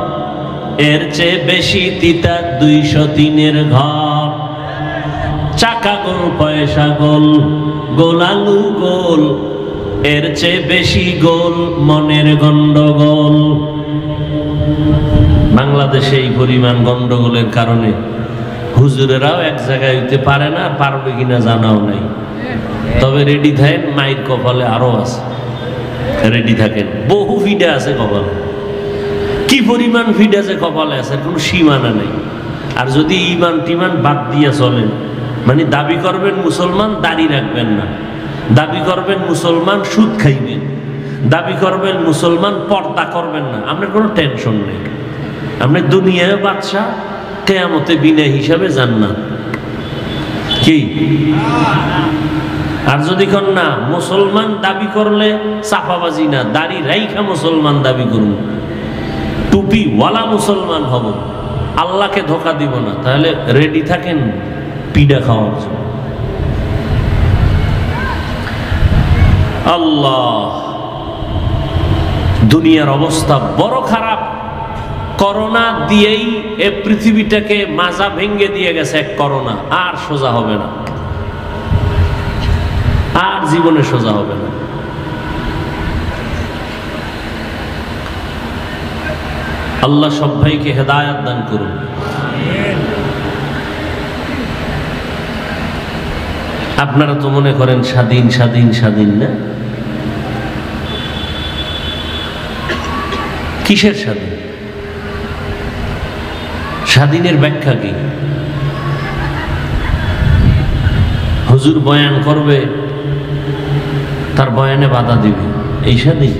এর চেয়ে বেশি তিতা 203-এর ঘর। চাকা গোল পয়সা গোল, গোলালু গোল, এর চেয়ে বেশি গোল মনের গন্ডগোল। বাংলাদেশে এই পরিমাণ গন্ডগোলের কারণে হুজুরেরাও এক জায়গায় হইতে পারে না, পারবে কিনা জানাও নাই। তবে রেডি থাকেন, মায়ের কপালে আরো আছে, রেডি থাকেন। বহু ফিডা আছে কপালে, কি পরিমাণ ফিড আছে কপালে আছে, কোনো সীমানা নেই। আর যদি ইমান টিমান বাদ দিয়া চলেন, মানে দাবি করবেন মুসলমান, দাড়ি রাখবেন না, দাবি করবেন মুসলমান, সুদ খাইবেন, দাবি করবেন মুসলমান, পর্দা করবেন না, আপনার কোনো টেনশন নেই। আপনি দুনিয়ায় বাদশা, কিয়ামতে বিনা হিসাবে জান্নাত। কি? আর যদি কোন না মুসলমান দাবি করলে চাপাবাজি না, দাড়ি রাইখা মুসলমান দাবি করুন, টুপি ওয়ালা মুসলমান হব, আল্লাহকে ধোকা দিব না, তাহলে রেডি থাকেন পিডা খাওয়ার জন্য। আল্লাহ, দুনিয়ার অবস্থা বড় খারাপ। করোনা দিয়েই এ পৃথিবীটাকে মাজা ভেঙ্গে দিয়ে গেছে এক করোনা, আর সোজা হবে না, আর জীবনে সোজা হবে না। আল্লাহ সব ভাইকে হেদায়েত দান করুন। আপনারা তো মনে করেন স্বাধীন স্বাধীন স্বাধীন, না? কিসের স্বাধীন? স্বাধীনের ব্যাখ্যা কি? হুজুর বয়ান করবে, তার বয়ানে বাধা দিবে, এই স্বাধীন?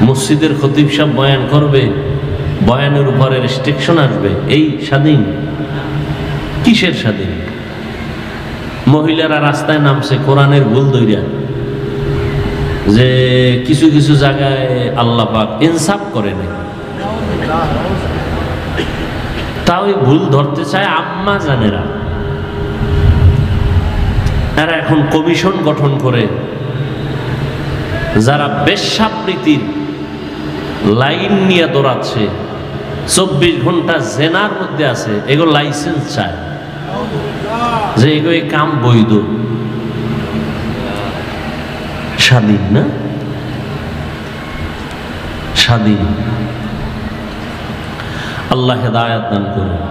মসজিদের খতিব সাহেব বয়ান করবে, বয়ানের উপরে রেস্ট্রিকশন আসবে, এই স্বাধীন? কিসের স্বাধীন? মহিলারা রাস্তায় নামছে কোরআনের ভুল ধইরা, যে কিছু কিছু জায়গায় আল্লাহ পাক ইনসাফ করে নাই, তাও ভুল ধরতে চায় আম্মা জানেরা। এরা এখন কমিশন গঠন করে যারা বেশ্যাবৃত্তির লাইন নিয়ে দৌড়াচ্ছে, 24 ঘন্টা জেনার মধ্যে আছে, এগুলো লাইসেন্স চায় যে এগুলো কাম বৈধ, স্বাধীন না, স্বাধীন। আল্লাহ হেদায়েত দান করুন।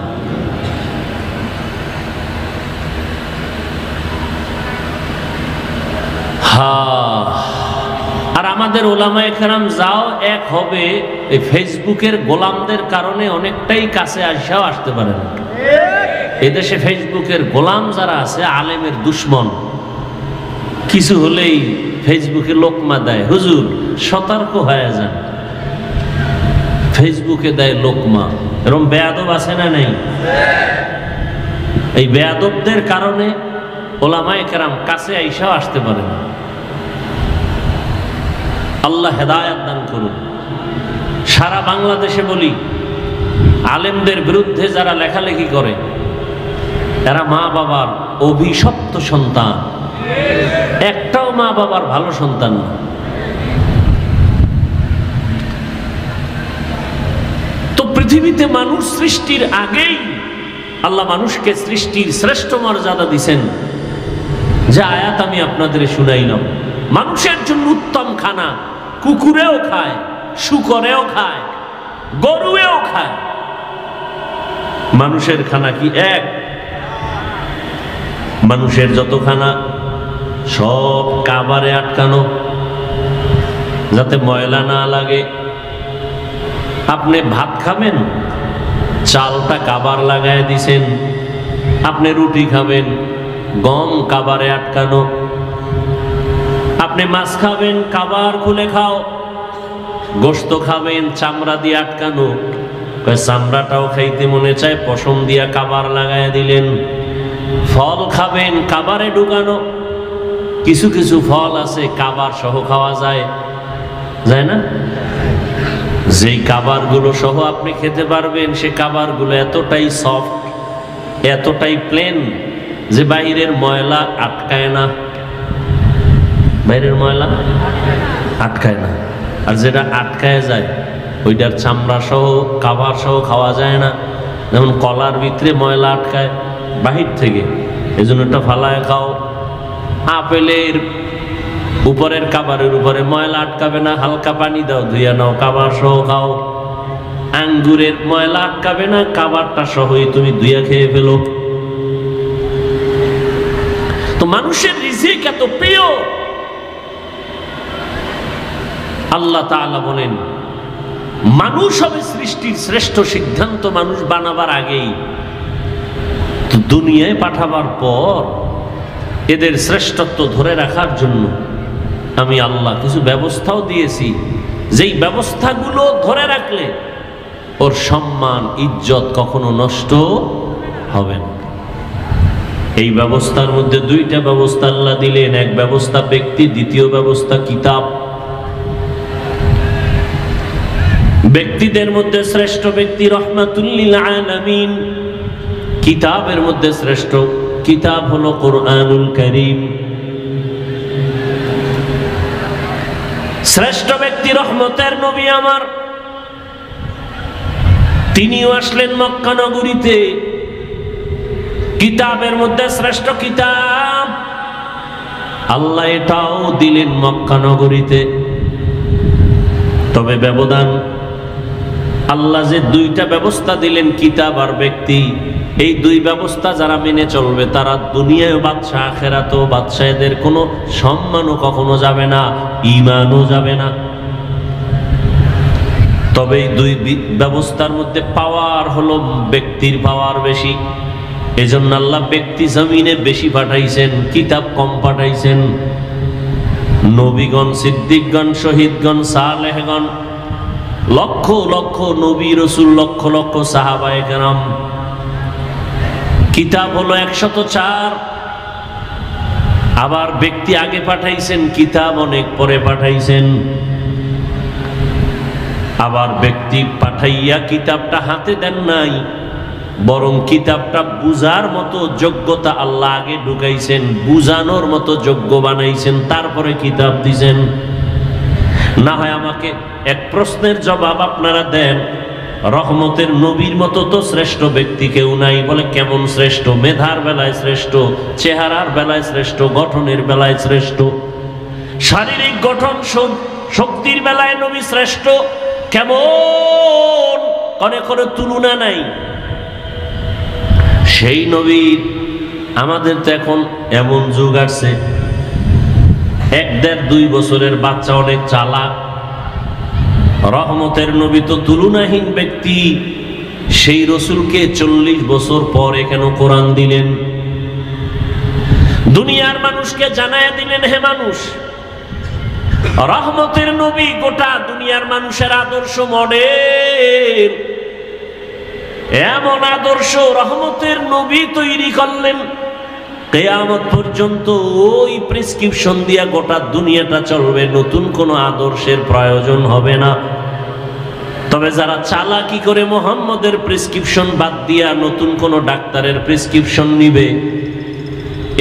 আর আমাদের ওলামায়ে কেরাম যাও এক হবে, এই ফেসবুকের গোলামদের কারণে অনেকটাই কাছে আসাও আসতে পারে না। এদেশে ফেসবুকের গোলাম যারা আছে, আলেমের দুশ্মন, কিছু হলেই ফেসবুকে লোকমা দেয়। হুজুর সতর্ক হয়ে যান, ফেসবুকে দেয় লোকমা। এরকম বেয়াদব আছে না নেই? এই বেয়াদবদের কারণে ওলামায়ে কেরাম কাছে আইসাও আসতে পারে না। আল্লাহ হেদায়েত দান করুন। সারা বাংলাদেশে বলি, আলেমদের বিরুদ্ধে যারা লেখালেখি করে এরা মা বাবার অভিশপ্ত সন্তান, একটাও মা বাবার ভালো সন্তান না। তো পৃথিবীতে মানুষ সৃষ্টির আগেই আল্লাহ মানুষকে সৃষ্টির শ্রেষ্ঠ মর্যাদা দিছেন, যে আয়াত আমি আপনাদের শুনাইলাম। মানুষের জন্য উত্তম খানা কুকুরেও খায়, শুকরেও খায়, গরুয়েও খায়। মানুষের খানা কি এক? মানুষের যত খানা সব কাবারে আটকানো, যাতে ময়লা না লাগে। আপনি ভাত খাবেন, চালটা কাবার লাগায় দিছেন। আপনি রুটি খাবেন, গম কাবারে আটকানো। আপনি মাছ খাবেন, কাবার খুলে খাও। গোশত খাবেন, চামড়া দিয়ে আটকানো। চামড়াটাও খাইতে মনে চায়, পশম দিয়া কাবার লাগায় দিলেন। ফল খাবেন, কাবারে ঢুকানো। কিছু কিছু ফল আছে কাবার সহ খাওয়া যায়, যায় না? যেই কাবার গুলো সহ আপনি খেতে পারবেন, সে কাবার গুলো এতটাই সফট, এতটাই প্লেন যে বাইরের ময়লা আটকায় না। বাইরের ময়লা আটকায় না। আর যেটা আটকায় যায় ওইটার চামড়া সহ কাবার সহ খাওয়া যায় না। যেমন কলার ভিতরে ময়লা আটকায় বাহির থেকে, এই জন্য এটা ফালায় খাও। আপেলের উপরের কাবারের উপরে ময়লা আটকাবে না, হালকা পানি দাও, ধুইয়া নাও, কাবার সহ খাও। আঙ্গুরের ময়লা আটকাবে না, কাবারটা সহই তুমি ধুইয়া খেয়ে ফেলো। তো মানুষের রিজিক এত প্রিয়, আল্লাহ তাআলা বলেন মানুষ হবে সৃষ্টির শ্রেষ্ঠ। সিদ্ধান্ত মানুষ বানাবার আগেই, তো দুনিয়ায় পাঠাবার পর এদের শ্রেষ্ঠত্ব ধরে রাখার জন্য আমি আল্লাহ কিছু ব্যবস্থাও দিয়েছি, যেই ব্যবস্থাগুলো ধরে রাখলে ওর সম্মান ইজ্জত কখনো নষ্ট হবে না। এই ব্যবস্থার মধ্যে দুইটা ব্যবস্থা আল্লাহ দিলেন। এক ব্যবস্থা ব্যক্তি, দ্বিতীয় ব্যবস্থা কিতাব। ব্যক্তিদের মধ্যে শ্রেষ্ঠ ব্যক্তি রহমাতুল লিল আলামিন। কিতাবের মধ্যে শ্রেষ্ঠ কিতাব হলো কোরআনুল কারীম। শ্রেষ্ঠ ব্যক্তি রহমতের নবী আমার, তিনিও আসলেন মক্কা নগরীতে। কিতাবের মধ্যে শ্রেষ্ঠ কিতাব আল্লাহ এটাও দিলেন মক্কা নগরীতে। তবে ব্যবধান, আল্লাহ যে দুইটা ব্যবস্থা দিলেন, কিতাব আর ব্যক্তি, এই দুই ব্যবস্থা যারা মেনে চলবে তারা দুনিয়ায় বাদশা, আখিরাতেও বাদশা। এদের কোনো সম্মানও কখনো যাবে না, ঈমানও যাবে না। তবে এই দুই ব্যবস্থার মধ্যে পাওয়ার হলো ব্যক্তির পাওয়ার বেশি। এজন্য আল্লাহ ব্যক্তি জমিনে বেশি পাঠাইছেন, কিতাব কম পাঠাইছেন। নবীগণ, সিদ্দিকগণ, শহীদগণ, সালেহগণ, লক্ষ লক্ষ নবী রাসূল, লক্ষ লক্ষ সাহাবায়ে কেরাম। কিতাব হলো 104, আবার ব্যক্তি আগে পাঠাইছেন, কিতাব অনেক পরে পাঠাইছেন। আবার ব্যক্তি পাঠাইয়া কিতাবটা হাতে দেন নাই, বরং কিতাবটা বুঝার মতো যোগ্যতা আল্লাহ আগে ঢুকাইছেন, বুঝানোর মতো যোগ্য বানাইছেন, তারপরে কিতাব দিছেন। না হয় আমাকে এক প্রশ্নের জবাব আপনারা দেন, রহমতের নবীর মতো তো শ্রেষ্ঠ ব্যক্তি কেউ নাই। বলে কেমন শ্রেষ্ঠ? মেধার বেলায় শ্রেষ্ঠ, চেহারার বেলায় শ্রেষ্ঠ, গঠনের বেলায় শ্রেষ্ঠ, শারীরিক গঠন শক্তির বেলায় নবী শ্রেষ্ঠ। কেমন? কোনো তুলনা নাই। সেই নবীর আমাদের তো এখন এমন যুগ আসছে, 1-1.5-2 বছরের বাচ্চা অনেক চালাক। রহমতের নবী তো তুলনাহীন ব্যক্তি, সেই রসুলকে 40 বছর পরে কেন কোরআন দিলেন? দুনিয়ার মানুষকে জানায় দিলেন, হে মানুষ, রহমতের নবী গোটা দুনিয়ার মানুষের আদর্শ মডেল। এমন আদর্শ রহমতের নবী তৈরি করলেন, কিয়ামত পর্যন্ত ওই প্রেসক্রিপশন দিয়া গোটা দুনিয়াটা চলবে, নতুন কোনো আদর্শের প্রয়োজন হবে না। তবে যারা চালাকি করে মুহাম্মদের প্রেসক্রিপশন বাদ দিয়া নতুন কোনো ডাক্তারের প্রেসক্রিপশন নিবে,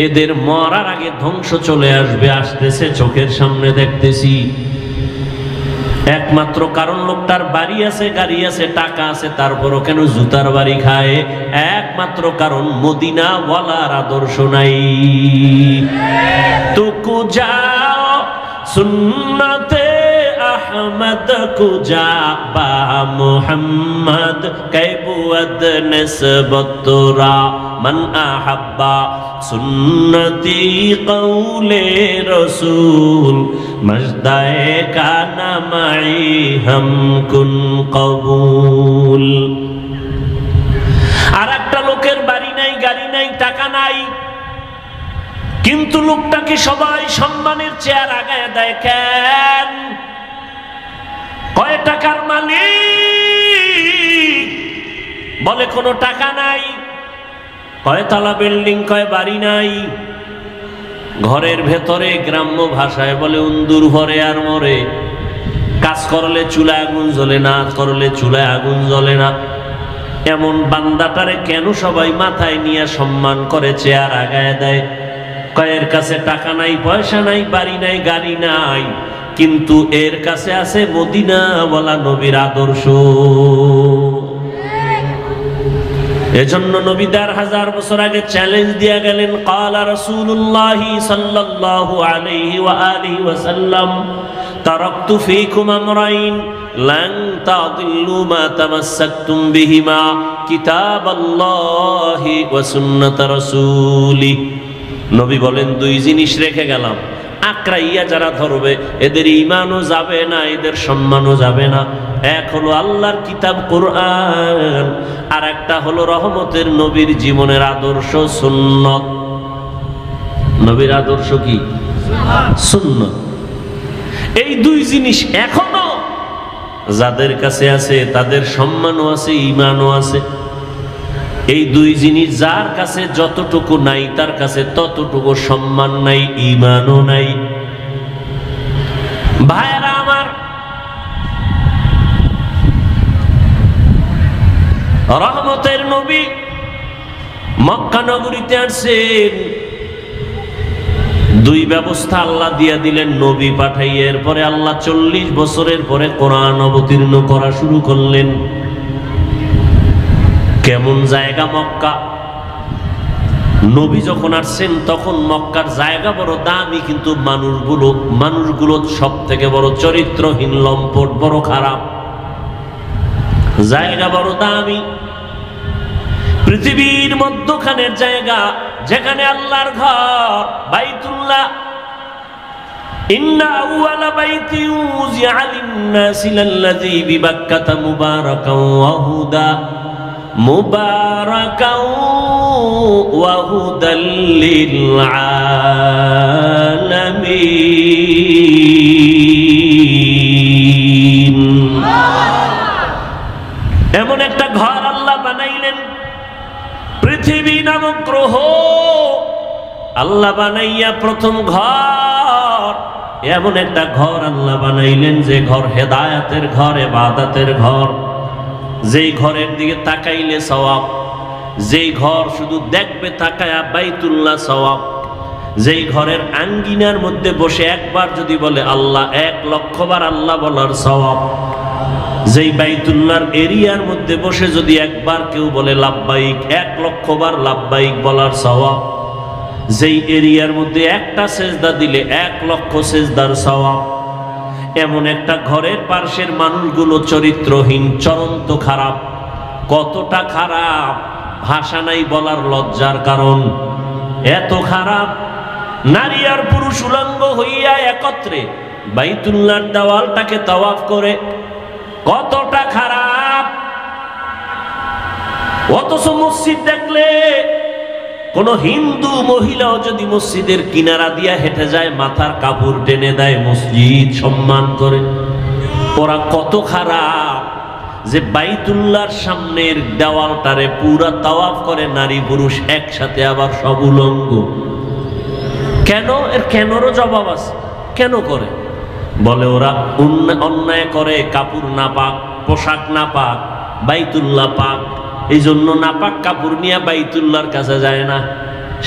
এদের মরার আগে ধ্বংস চলে আসবে, আসতেছে, চোখের সামনে দেখতেছি। একমাত্র কারণ লোকটার বাড়ি আছে, গাড়ি আছে, টাকা আছে, তারপরও কেন জুতার বাড়ি খায়? একমাত্র কারণ মদিনাওয়ালার আদর্শ নাই। তুকু যাও সুন্নতে আহমদ কুজা বা মুহাম্মদ কাইবুদ নিসবতরা মান আহাব্বা সুন্নতি কৌলে রসুল মজদায়ে কানা মাই হাম কুন কবুল। আর একটা লোকের বাড়ি নাই, গাড়ি নাই, টাকা নাই, কিন্তু লোকটাকে সবাই সম্মানের চেয়ার আগায় দেয়। কেন? কয় টাকার মালিক? বলে কোনো টাকা নাই। কয়তলা বিল্ডিং? কয় বাড়ি নাই। ঘরের ভেতরে গ্রাম্য ভাষায় বলে উন্দুর ভরে আর মরে। কাজ করলে চুলায় আগুন জ্বলে না, করলে চুলায় আগুন জ্বলে না। এমন বান্দাটারে কেন সবাই মাথায় নিয়ে সম্মান করে, চেয়ার আগায় দেয়? কয়ের কাছে টাকা নাই, পয়সা নাই, বাড়ি নাই, গাড়ি নাই, কিন্তু এর কাছে আছে মদিনাওয়ালা নবীর আদর্শ। এজন্য নবী 1000 বছর আগে চ্যালেঞ্জ দিয়া গেলেন, ক্বালা রাসূলুল্লাহ সাল্লাল্লাহু আলাইহি ওয়া আলিহি ওয়াসাল্লাম তারাকতু ফীকুম আমরাইন লান তাদিল্লু মা তামাসসাকতুম বিহিমা কিতাবাল্লাহি ওয়া সুন্নাত রাসূলি। নবী বলেন, 2 জিনিস রেখে গেলাম, আঁকড়াইয়া যারা ধরবে এদের ঈমানও যাবে না, এদের সম্মানও যাবে না। এক হলো আল্লাহর কিতাব কোরআন, আর একটা হলো রহমতের নবীর জীবনের আদর্শ সুন্নত। নবীর আদর্শ কি? সুন্নত। এই 2 জিনিস এখনো যাদের কাছে আছে তাদের সম্মানও আছে, ঈমানও আছে। এই 2 জিনিস যার কাছে যতটুকু নাই তার কাছে ততটুকু সম্মান নাই, ঈমানও নাই। ভাইরা আমার, রহমতের নবী মক্কা নগরীতে আসছেন, 2 ব্যবস্থা আল্লাহ দিয়া দিলেন নবী পাঠাইয়া। এরপরে আল্লাহ 40 বছরের পরে কোরআন অবতীর্ণ করা শুরু করলেন। কেমন জায়গা মক্কা? নবী যখন আসছেন তখন মক্কার জায়গা বড় দামি, কিন্তু মানুষগুলো সব থেকে বড় চরিত্রহীন, লম্পট, বড় খারাপ। জায়গা বড় দামি, পৃথিবীর মধ্যখানের জায়গা, যেখানে আল্লাহর ঘর বাইতুল্লাহ। ইন্না আউয়ালা বাইতি উযিআ লিন-নাসি লাল্লাযী বিবাক্কাতা মুবারাকান ওয়া হুদা মুবারাকান ওয়া হুদাল লিল আলামিন। এমন একটা ঘর আল্লাহ বানাইলেন, পৃথিবী নামক গ্রহ আল্লাহ বানাইয়া প্রথম ঘর, এমন একটা ঘর আল্লাহ বানাইলেন যে ঘর হেদায়েতের ঘর, ইবাদতের ঘর, যেই ঘরের দিকে তাকাইলে সওয়াব, যেই ঘর শুধু দেখবে তাকায়া বাইতুল্লাহ সওয়াব, যেই ঘরের আঙ্গিনার মধ্যে বসে একবার যদি বলে আল্লাহ 1,00,000 বার আল্লাহ বলার সওয়াব, যেই বাইতুল্লাহর এরিয়ার মধ্যে বসে যদি একবার কেউ বলে লাব্বাইক 1,00,000 বার লাব্বাইক বলার সওয়াব, যেই এরিয়ার মধ্যে একটা সেজদা দিলে 1,00,000 সেজদার সওয়াব। এমন একটা ঘরের পাশের মানুষগুলো চরিত্রহীন, চরন্ত খারাপ। কতটা খারাপ ভাষা নাই বলার, লজ্জার কারণ এত খারাপ। নারী আর পুরুষ উলঙ্গ হইয়া একত্রে বাইতুল্লাহর দেওয়ালটাকে তাওয়াফ করে, কতটা খারাপ। অথচ মসজিদ দেখলে কোন হিন্দু মহিলাও যদি মসজিদের কিনারা দিয়া হেঁটে যায় মাথার কাপড় টেনে দেয়, মসজিদ সম্মান করে। ওরা কত খারাপ যে বাইতুল্লাহর সামনের দেওয়ালটারে পুরা তাওয়াফ করে নারী পুরুষ একসাথে, আবার সব উলঙ্গ। কেন? এর কেনরও জবাব আছে। কেন করে? বলে ওরা অন্যায় করে, কাপড় না পাক, পোশাক না পাক, বাইতুল্লাহ পাক, এই জন্য নাপাক কাপড় নিয়ে বাইতুল্লাহর কাছে যায় না,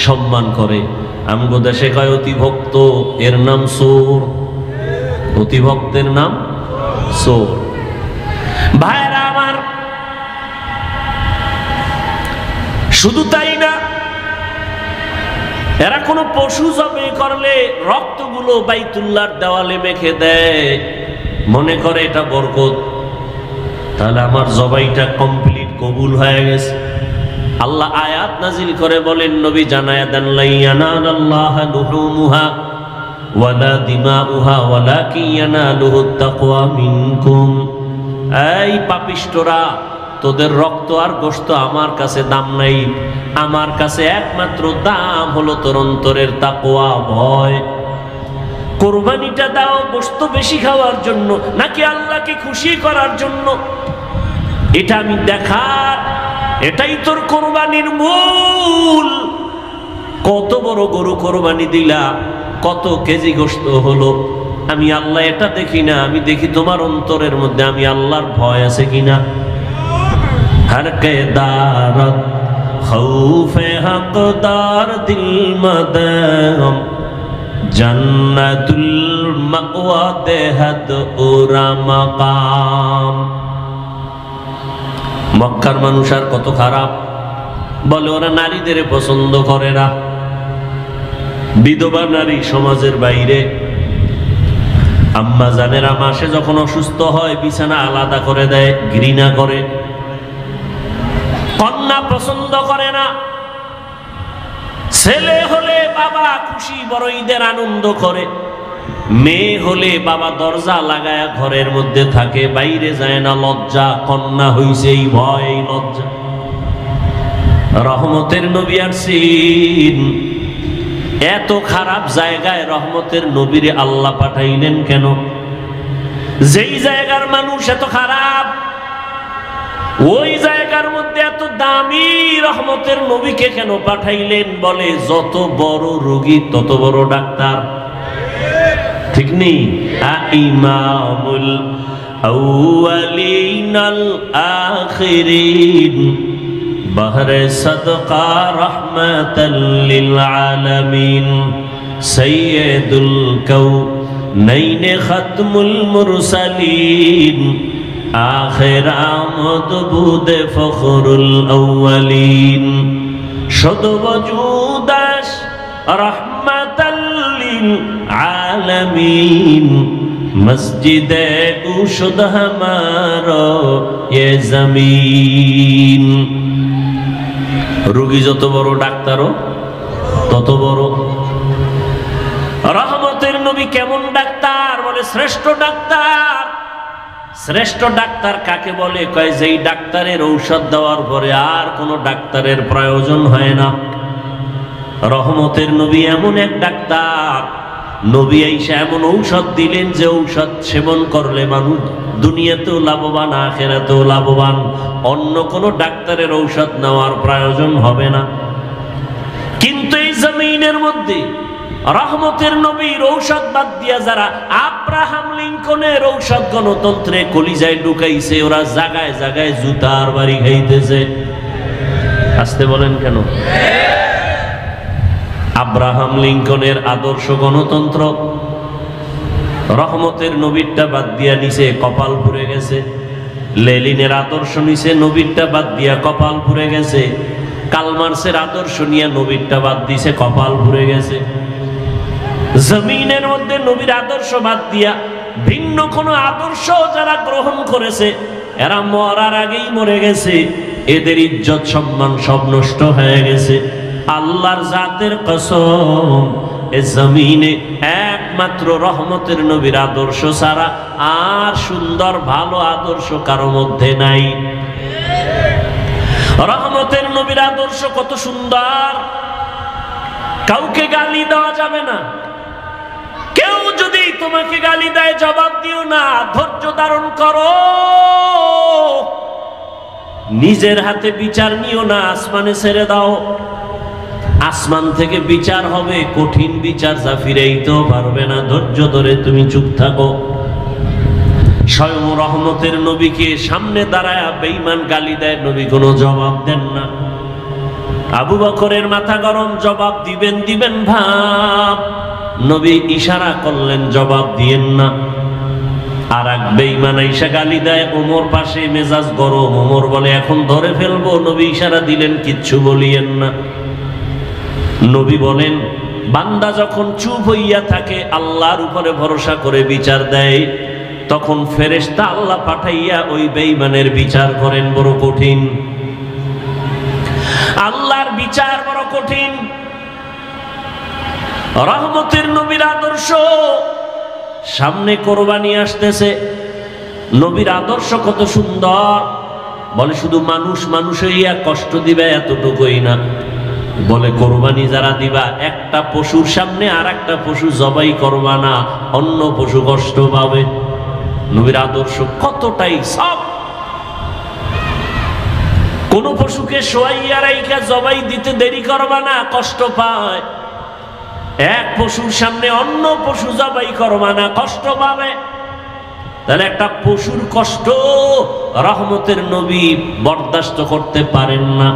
সম্মান করে। আমগো দেশে কয় অতিভক্ত, এর নাম চোর। অতিভক্তের নাম চোর। ভাইরা আমার, শুধু তাই না, এরা কোনো পশু জবাই করলে রক্তগুলো বাইতুল্লাহর দেওয়ালে মেখে দেয়, মনে করে এটা বরকত। তাহলে আমার জবাইটা কমপ্লিট, কবুল হয়ে গেছে। আল্লাহ আয়াত নাজিল করে বলেন, নবী জানায়া দেন, লা ইয়ানালাল্লাহা লুহুমুহা ওয়ালা দিমাউহা ওয়ালাকিন ইয়ানালুহুত তাকওয়া মিনকুম। এই পাপিষ্টরা, তোদের রক্ত আর গোশত আমার কাছে দাম নাই, আমার কাছে একমাত্র দাম হলো তোর অন্তরের তাকওয়া, ভয়। কোরবানিটা দাও গোশত বেশি খাওয়ার জন্য নাকি আল্লাহকে খুশি করার জন্য? এটা আমি দেখার, এটাই তোর কোরবানির মূল। কত বড় গরু কোরবানি দিলা, কত কেজি গোশত হলো, আমি আল্লাহ এটা দেখি না, আমি দেখি তোমার অন্তরের মধ্যে আমি আল্লাহর ভয় আছে কিনা। হর কে দারত খৌফে হকদার দিল মদম, জান্নাতুল মাওয়া দেহাত ওরা মাকাম। মক্কার মানুষ আর কত খারাপ, বলে ওরা নারীদের পছন্দ করে না। বিধবা নারী সমাজের বাইরে। আম্মা জানেরা মাসে যখন অসুস্থ হয় বিছানা আলাদা করে দেয়, ঘৃণা করে। কন্যা পছন্দ করে না। ছেলে হলে বাবা খুশি, বড় ঈদের আনন্দ করে। মেয়ে হলে বাবা দরজা লাগায়া ঘরের মধ্যে থাকে, বাইরে যায় না, লজ্জা। কন্যা হইছে এই ভয়, এই লজ্জা। রহমতের নবী আসছেন, এত খারাপ জায়গায় রহমতের নবীরে আল্লাহ পাঠাইলেন কেন? যেই জায়গার মানুষ এত খারাপ, ওই জায়গার মধ্যে এত দামি রহমতের নবীকে কেন পাঠাইলেন? বলে যত বড় রোগী তত বড় ডাক্তার, ঠিক নেই? ইমামুল আউয়ালিন আল আখিরিন বহরে সদকা রহমাতাল লিল আলামিন সাইয়্যিদুল কাউনাইন খাতমুল মুরসালিন আখির আমদ বুদে ফখরুল আউয়ালিন শুদ ওজুদাস রহমাতাল লিল আলামিন মসজিদে কুশুদ হামারো ये जमीन। রোগী যত বড় ডাক্তারও তত বড়। রহমতের নবী কেমন ডাক্তার? বলে শ্রেষ্ঠ ডাক্তার। শ্রেষ্ঠ ডাক্তার কাকে বলে? কয় যেই ডাক্তারের ঔষধ দেওয়ার পরে আর কোনো ডাক্তারের প্রয়োজন হয় না। রহমতের নবী এমন এক ডাক্তার, নবী আইসা এমন ঔষধ দিলেন যে ঔষধ সেবন করলে মানুষ দুনিয়াতেও লাভবান, আখিরাতেও লাভবান। অন্য কোনো ডাক্তারের ঔষধ নেওয়ার প্রয়োজন হবে না। কিন্তু এই জমিনের মধ্যে রহমতের নবীর ঔষধ বাদ দিয়া যারা আব্রাহাম লিঙ্কনের ঔষধ গণতন্ত্রে কলিজায় ঢুকাইছে, ওরা জায়গায় জায়গায় জুতার বাড়ি খাইতেছে। আসতে বলেন কেন? আব্রাহাম লিঙ্কনের আদর্শ গণতন্ত্র রহমতের নবীরটা বাদ দিয়া নিচে কপাল পুড়ে গেছে। লেনিনের আদর্শ নিচে নবীরটা বাদ দিয়া কপাল পুড়ে গেছে। কালমার্সের আদর্শ নিয়ে নবীরটা বাদ দিছে, কপাল পুড়ে গেছে। জমিনের মধ্যে নবীর আদর্শ বাদ দিয়া ভিন্ন কোন আদর্শ যারা গ্রহণ করেছে, এরা মরার আগেই মরে গেছে। এদের ইজ্জত সম্মান সব নষ্ট হয়ে গেছে। আল্লাহর জাতের কসম, এ জমিনে একমাত্র রহমতের নবীর আদর্শ ছাড়া আর সুন্দর ভালো আদর্শ কারো মধ্যে নাই। রহমতের নবীর আদর্শ কত সুন্দর, কাউকে গালি দেওয়া যাবে না। কেউ যদি তোমাকে গালি দেয় জবাব দিও না, ধৈর্য ধারণ করো। নিজের হাতে বিচার নিও না, আসমানে ছেড়ে দাও। আসমান থেকে বিচার হবে, কঠিন বিচার, যা ফিরাইতেও পারবে না। ধৈর্য ধরে তুমি চুপ থাকো। স্বয়ং রহমতের নবীকে সামনে দাঁড়ায় বেঈমান গালি দেয়, নবী কোনো জবাব দেন না। আবু বকরের মাথা গরম, জবাব দিবেন ভাব, নবী ইশারা করলেন জবাব দিয়েন না। আর এক বেঈমান আইসা গালি দেয়, ওমর পাশে, মেজাজ গরম। ওমর বলে এখন ধরে ফেলবো, নবী ইশারা দিলেন কিচ্ছু বলিয়েন না। নবী বলেন বান্দা যখন চুপ হইয়া থাকে, আল্লাহর উপরে ভরসা করে বিচার দেয়, তখন ফেরেশতা আল্লাহ পাঠাইয়া ওই বেঈমানের বিচার করেন। বড় কঠিন, আল্লাহর বিচার বড় কঠিন। রহমতের নবীর আদর্শ, সামনে কোরবানি আসতেছে, নবীর আদর্শ কত সুন্দর। বলে শুধু মানুষ হইয়া কষ্ট দিবে এতটুকুই না, বলে কোরবানি যারা দিবা, একটা পশুর সামনে আর একটা পশু জবাই করবা না, অন্য পশু কষ্ট পাবে। নবীর আদর্শ কতটাই সব। কোন পশুকে শোয়াইয়া রাইখা জবাই দিতে দেরি করবা না, কষ্ট পায়। এক পশুর সামনে অন্য পশু জবাই করবা না, কষ্ট পাবে। তাহলে একটা পশুর কষ্ট রহমতের নবী বরদাস্ত করতে পারেন না।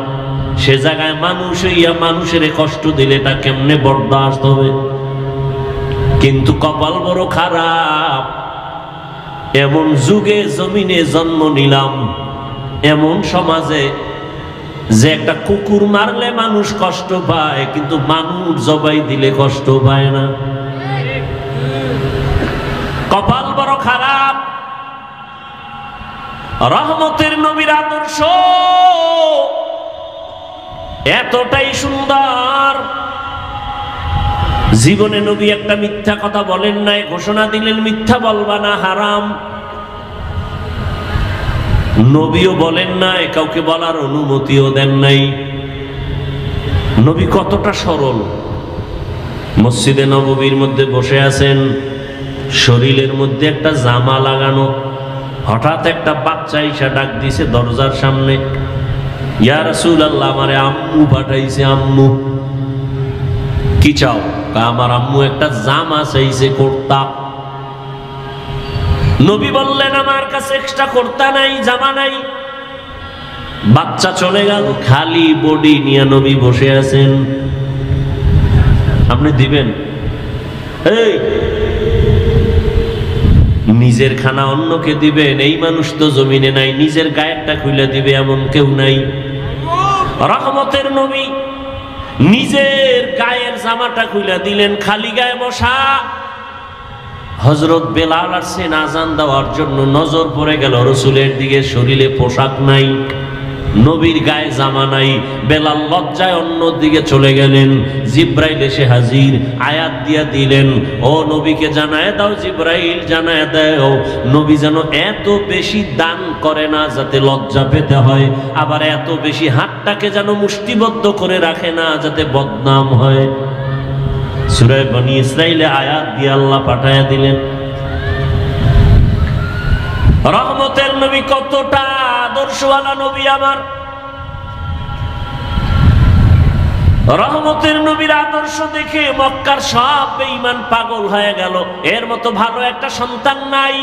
সে জায়গায় মানুষ হইয়া মানুষের কষ্ট দিলে তা কেমনে বরদাস্ত হবে? কিন্তু কপাল বড় খারাপ, এমন যুগে জমিনে জন্ম নিলাম, এমন সমাজে যে একটা কুকুর মারলে মানুষ কষ্ট পায়, কিন্তু মানুষ জবাই দিলে কষ্ট পায় না। কপাল বড় খারাপ। রহমতের নবীর আদর্শ এতটাই সুন্দর, জীবনে নবী একটা মিথ্যা কথা বলেন নাই, ঘোষণা দিলেন মিথ্যা বলবা না, হারাম। নবীও বলেন নাই, কাউকে বলার অনুমতিও দেন নাই। নবী কতটা সরল। মসজিদে নববীর মধ্যে বসে আছেন, শরীরের মধ্যে একটা জামা লাগানো, হঠাৎ একটা বাচ্চা এসে ডাক দিছে দরজার সামনে, ইয়া রাসূলুল্লাহ, আমারে আম্মু পাঠাইছে। আম্মু কি চাও? আমার আম্মু একটা জামা চাইছে, কুর্তা। নবী বললেন আমার কাছে এক্সট্রা কুর্তা নাই, জামা নাই। বাচ্চা চলে গেল, খালি বডি নিয়ে নবী বসে আছেন। আপনি দিবেন? এই নিজের খানা অন্যকে দিবেন, এই মানুষ তো জমিনে নাই। নিজের গায়েরটা খুলে দিবে এমন কেউ নাই। রহমতের নবী নিজের গায়ের জামাটা খুলে দিলেন, খালি গায়ে বসা। হযরত বেলাল আসছেন আযান দেওয়ার জন্য, নজর পড়ে গেল রাসূলের দিকে, শরীরে পোশাক নাই, নবীর গায়ে জামা নাই। বেলাল লজ্জায় অন্য দিকে চলে গেলেন। জিব্রাইল এসে হাজির, আয়াত দিয়া দিলেন, ও নবীকে জানায় দাও, জিব্রাইল জানায় দাও, নবী যেন এত বেশি দান করে না যাতে লজ্জা পেতে হয়, আবার এত বেশি হাতটাকে যেন মুষ্টিবদ্ধ করে রাখে না যাতে বদনাম হয়। সূরা বনী ইসরাইলে আয়াত দিয়ে আল্লাহ পাঠায়া দিলেন। রহমতের নবী কতটা আদর্শওয়ালা নবী আমার। রহমতের নবীর আদর্শ দেখে মক্কার সব বেঈমান পাগল হয়ে গেল। এর মতো ভালো একটা সন্তান নাই।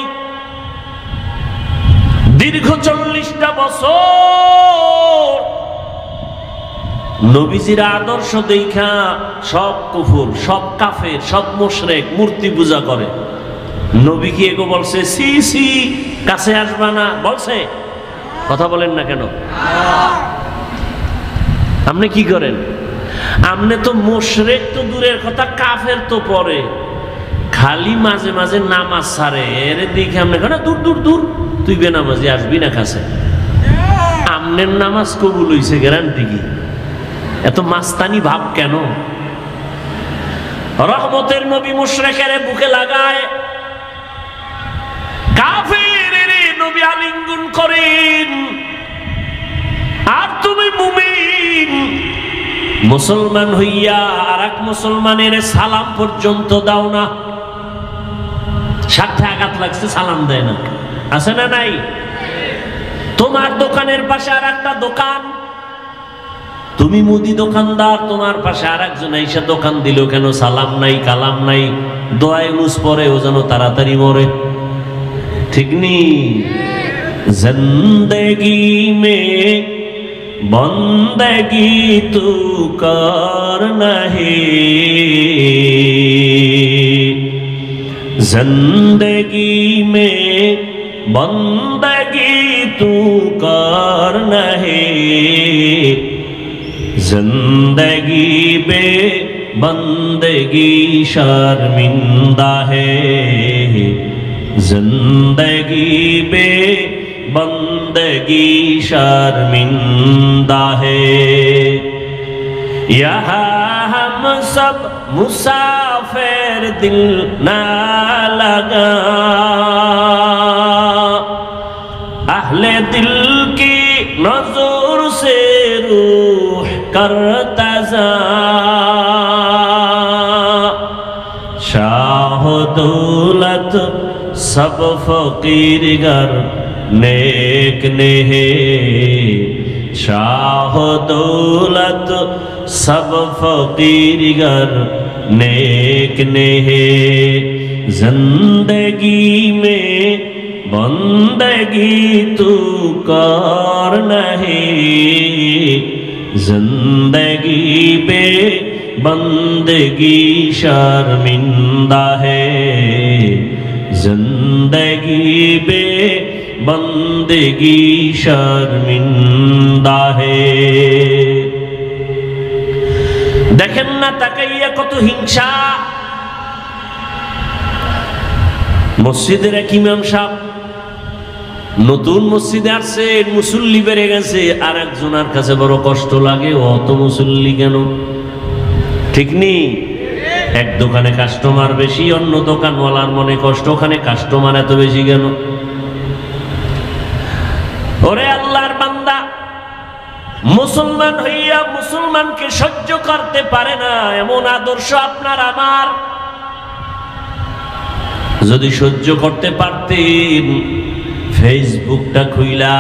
দীর্ঘ 40টা বছর নবীজির আদর্শ দেখা সব কুফর, সব কাফের, সব মুশরিক মূর্তি পূজা করে। নবী কি এগো বলছে সি সি কাছে আসবা না? বলছে? কথা বলেন না কেন? আপনি কি করেন? আপনি তো মুশরিক তো দূরের কথা, কাফের তো পরে, খালি মাঝে মাঝে নামাজ ছাড়ে। এর দিকে আপনি কেন দূর দূর দূর, তুই বেনামাজি আসবি না কাছে। আমনের নামাজ কবুল হইছে গ্যারান্টি কি? এত মাস্তানি ভাব কেন? রহমতের নবী মুশরিকের বুকে লাগায়, কাফেরের নবী আলিঙ্গন করেন, আর তুমি মুমিন মুসলমান হইয়া আর এক মুসলমানের সালাম পর্যন্ত দাও না। সাথে আঘাত লাগছে, সালাম দেয় না। আছে না নাই? তোমার দোকানের পাশে আর একটা দোকান, তুমি মুদি দোকানদার, তোমার পাশে আর একজন এসে দোকান দিল, কেন সালাম নাই, কালাম নাই, দোয়ায় মুস পরে ও যেন তাড়াতাড়ি মরে। ঠিক নি? জিন্দেগি মে বন্দেগি তু কর নাহি, জিন্দেগি মে বন্দেগি তু কর নাহি, जिंदगी बे बंदगी शर्मिंदा है, जिंदगी बे बंदगी शर्मिंदा है। यहाँ हम सब मुसाफिर दिल ना लगा, अहले दिल की नजर से रूह करता जा, शाह दौलत सब फकीर गर नेक ने है, शाह दौलत सब फकीर गर नेक ने है। जिंदगी में बंदगी तू कर नहीं, जिंदगी पे बंदगी शर्मिंदा है, जिंदगी पे बंदगी शर्मिंदा है। देखें ना ताकाइया कत हिंसा। मस्जिদের এক ইমাম সাহেব নতুন মসজিদে আসছে, মুসল্লি বেড়ে গেছে, আর একজনের কাছে বড় কষ্ট লাগে, অত মুসল্লি কেন? ঠিক নেই? এক দোকানে কাস্টমার বেশি, অন্য দোকানওয়ালার মনে কষ্ট, ওখানে কাস্টমার এত বেশি কেন? ওরে আল্লাহর বান্দা, মুসলমান হইয়া মুসলমানকে সহ্য করতে পারে না, এমন আদর্শ আপনার আমার। যদি সহ্য করতে পারতেন, ফেসবুকটা খুইলা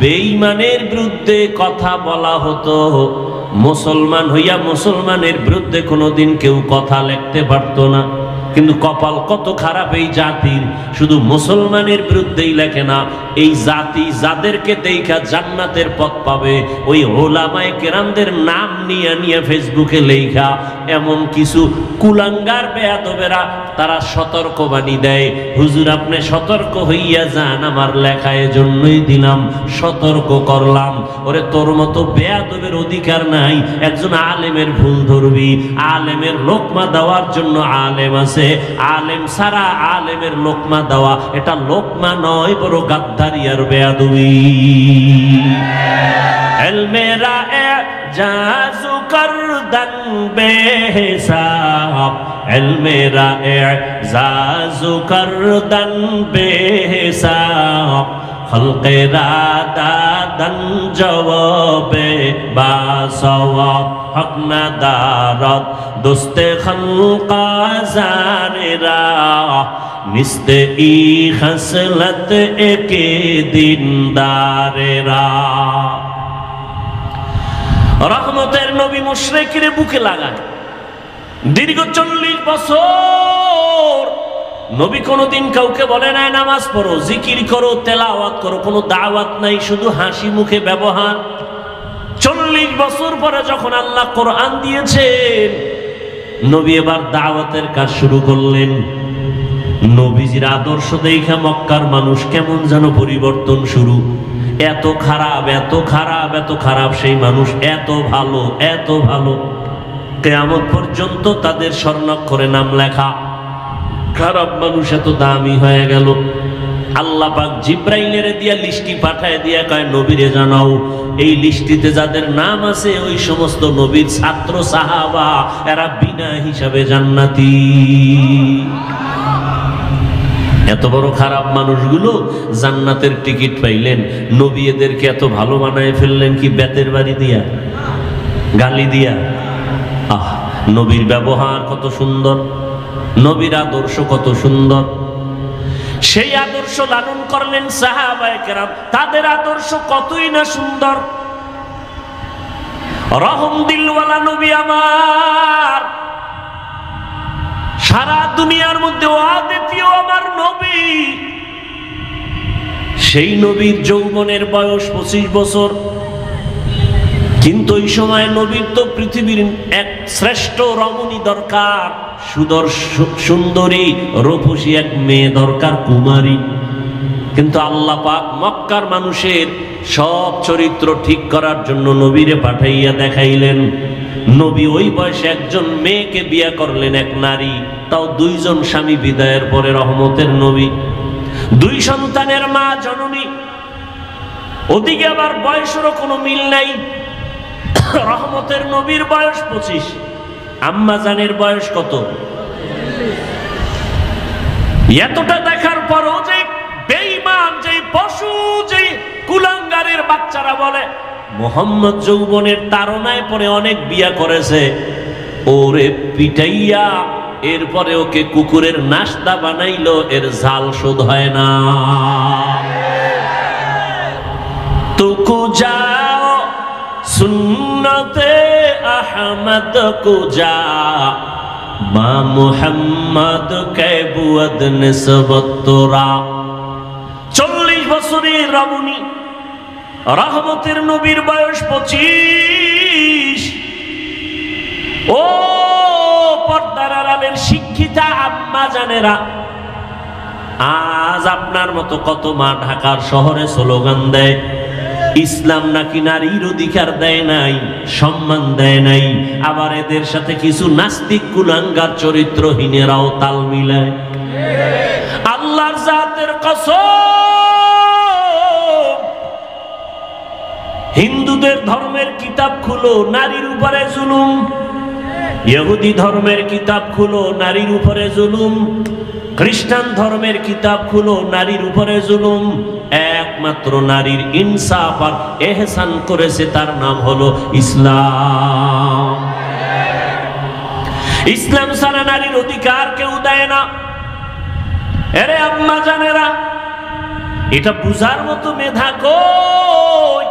বেঈমানের বিরুদ্ধে কথা বলা হতো। মুসলমান হইয়া মুসলমানের বিরুদ্ধে কোনোদিন কেউ কথা লিখতে পারতো না। কিন্তু কপাল কত খারাপ এই জাতির, শুধু মুসলমানের বিরুদ্ধেই লেখে না, এই জাতি যাদেরকে দেখা জান্নাতের পথ পাবে ওই ওলামায়ে কেরামদের নাম নিয়ে নিয়ে ফেসবুকে লেখা। এমন কিছু কুলাঙ্গার বেয়াদবেরা তারা সতর্কবাণী দেয়, হুজুর আপনি সতর্ক হইয়া যান, আমার লেখা এজন্যই দিলাম, সতর্ক করলাম। ওরে তোর মতো বেয়াদবের অধিকার নাই, একজন আলেমের ভুল ধরবি, আলেমের লোকমা দেওয়ার জন্য আলেম আছে, আলেম সারা আলেমের লোকমা দেওয়া এটা লোকমা নয়, বড় গাদ্দারি আর বেয়াদবি। ইলমেরা এজাজু করদান বেহিসাব, ইলমেরা এজাজু করদান বেহিসাব, খলকেরা দাদান জবাবে বাসওয়াব, হক না দারত দোস্তে খলকা জারেরা, নিস্তে ই খসলত একে দিনদারেরা। রহমতের নবী মুশরিকের বুকে লাগায় দীর্ঘ 40 বছর। নবী কোনোদিন কাউকে বলে নাই নামাজ পড়ো, জিকির করো, তেলাওয়াত করো, কোনো দাওয়াত নাই, শুধু হাসি মুখে ব্যবহার। 40 বছর পরে যখন আল্লাহ কোরআন দিয়েছেন, নবী এবার দাওয়াতের কাজ শুরু করলেন। নবীজির আদর্শ দেখে মক্কার মানুষ কেমন যেন পরিবর্তন শুরু। এত খারাপ, এত খারাপ, এত খারাপ সেই মানুষ এত ভালো, এত ভালো, কিয়ামত পর্যন্ত তাদের স্বর্ণাক্ষরে নাম লেখা। খারাপ মানুষ এত দামি হয়ে গেল। আল্লাহ পাক জিব্রাইলের দিয়া লিস্টি পাঠায় দিয়া কয় নবীরে জানাও, এই লিস্টিতে যাদের নাম আছে ওই সমস্ত নবীর ছাত্র সাহাবা, এরা বিনা হিসাবে জান্নাতি। এত বড় খারাপ মানুষগুলো জান্নাতের টিকিট পাইলেন। নবী এদেরকে এত ভালো বানায় ফেললেন কি বেতের বাড়ি দিয়া, গালি দিয়া। আহ, নবীর ব্যবহার কত সুন্দর, নবীর আদর্শ কত সুন্দর। সেই আদর্শ লালন করলেন সাহাবায়ে কেরাম, তাদের আদর্শ কতই না সুন্দর। রহম দিলওয়ালা নবী আমার, সারা দুনিয়ার মধ্যে অদ্বিতীয় আমার নবী। সেই নবীর যৌবনের বয়স 25 বছর, কিন্তু ওই সময় নবীর তো পৃথিবীর এক শ্রেষ্ঠ রমণী দরকার, সুন্দরী রূপসী এক মেয়ে দরকার, কুমারী। কিন্তু আল্লাহ পাক মক্কার মানুষের সব চরিত্র ঠিক করার জন্য নবীরে পাঠাইয়া দেখাইলেন। নবী ওই বয়সে একজন মেয়েকে বিয়ে করলেন, এক নারী, তাও 2 জন স্বামী বিদায়ের পরে। রহমতের নবী 2 সন্তানের মা, জননী। ওদিকে আবার বয়সেরও কোনো মিল নাই। রহমতের নবীর বয়স 25, আম্মা জানের বয়স কত? এতটা দেখার পরও যে বেঈমান, যে পশু, যে কুলাঙ্গারের বাচ্চারা বলে মোহাম্মদ যৌবনের তাড়নায় পরে অনেক বিয়া করেছে, ওরে পিটাইয়া এরপরে ওকে কুকুরের নাস্তা বানাইলো, এর ঝাল শোধ হয় না। তুকু যাও সুন্নতে আহমদ কো যা, মা মুহাম্মদ কে বুয়াদ নিসবত তোরা। 40 বছরের রমণী রহমতের নবীর বয়স 25। ও পর্দার আড়ালের শিক্ষিতা আম্মা জানেরা, আজ আপনার মতো কত মা ঢাকার শহরে স্লোগান দেয় ইসলাম নাকি নারীর অধিকার দেয় নাই, সম্মান দেয় নাই। আবার এদের সাথে কিছু নাস্তিক কুলাঙ্গার চরিত্রহীনেরাও তাল মিলায়। আল্লাহর জাতের কসম, হিন্দুদের ধর্মের কিতাব খুলো, নারীর উপরে জুলুম। ইহুদি ধর্মের কিতাব খুলো, নারীর উপরে জুলুম। খ্রিস্টান ধর্মের কিতাব খুলো, নারীর উপরে জুলুম। একমাত্র নারীর ইনসাফ আর এহসান করেছে, তার নাম হলো ইসলাম। ইসলাম ছাড়া নারীর অধিকার কেউ দেয় না। আরে আম্মা জানেরা, এটা বুঝার মতো মেধা কই?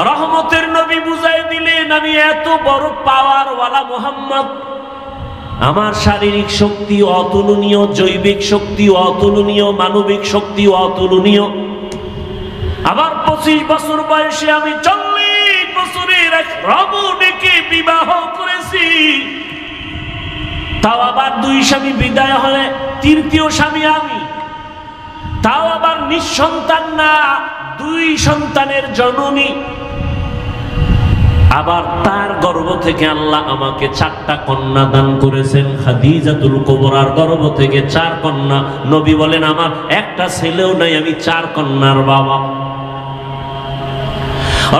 রহমতের নবী বুঝাই দিলেন, আমি এত বড় পাওয়ারওয়ালা মুহাম্মদ, আমার শারীরিক শক্তি অতুলনীয়, জৈবিক শক্তি অতুলনীয়, মানবিক শক্তি অতুলনীয়। আবার 25 বছর বয়সে আমি 40 বছরের এক রমণীকে বিবাহ করেছি। তাও আবার 2 স্বামী বিদায় হলে 3য় স্বামী আমি, তাও আবার নিঃসন্তান না, 2 সন্তানের জননী। আবার তার গর্ভ থেকে আল্লাহ আমাকে 4টা কন্যা দান করেছেন। খাদিজাতুল কুবরার গর্ভ থেকে 4 কন্যা। নবী বলেন আমার একটা ছেলেও নাই, আমি 4 কন্যার বাবা।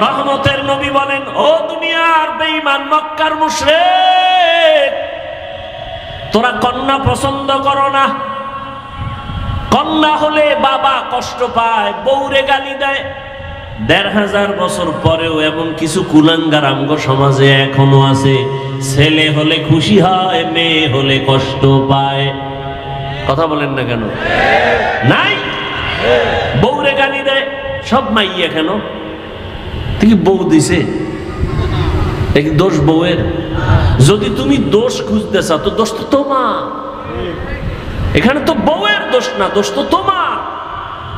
রহমতের নবী বলেন, ও দুনিয়ার বেঈমান মক্কার মুশরিক, তোরা কন্যা পছন্দ করো না। কন্যা হলে বাবা কষ্ট পায়, বউরে গালি দেয়। 1500 বছর পরেও এমন কিছু কুলাঙ্গার আমগো সমাজে এখনো আছে। ছেলে হলে খুশি হয়, মেয়ে হলে কষ্ট পায়। কথা বলেন না কেন? নাই, বউরে গালি দেয়। সব মাইয়া কেন? তুই বউ দিছে, এই দোষ বউয়ের? যদি তুমি দোষ খুঁজতে চাও তো দোষ তো তোমার, এখানে তো বউয়ের দোষ না, দোষ তো তোমার।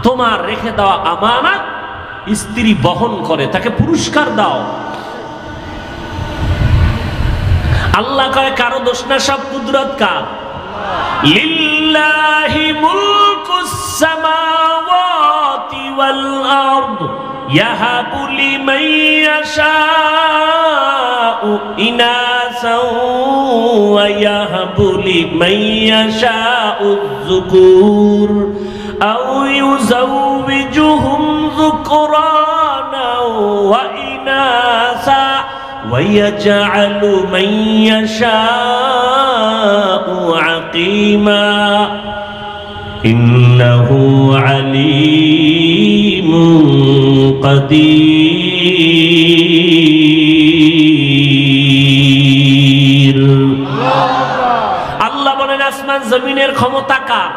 তোমার রেখে দেওয়া আমানত স্ত্রী বহন করে, তাকে পুরস্কার দাও। আল্লাহ কয় কারো দোষ না, সব কুদরত কার? লিল্লাহি মুলকুস সামাওয়াতি ওয়াল আরদ ইয়াহাবু লিমান ইয়াশাউ ইনাসাও ওয়া ইয়াহাবু লিমান ইয়াশাউ যুকুর আও ইউযাওবিজুহুম যুকরানা ওয়া ইনাসা وَيَجْعَلُ مَن يَشَاءُ عَقِيمًا إِنَّهُ عَلِيمٌ قدير। আল্লাহ বলেন আসমান জমিনের ক্ষমতা কার?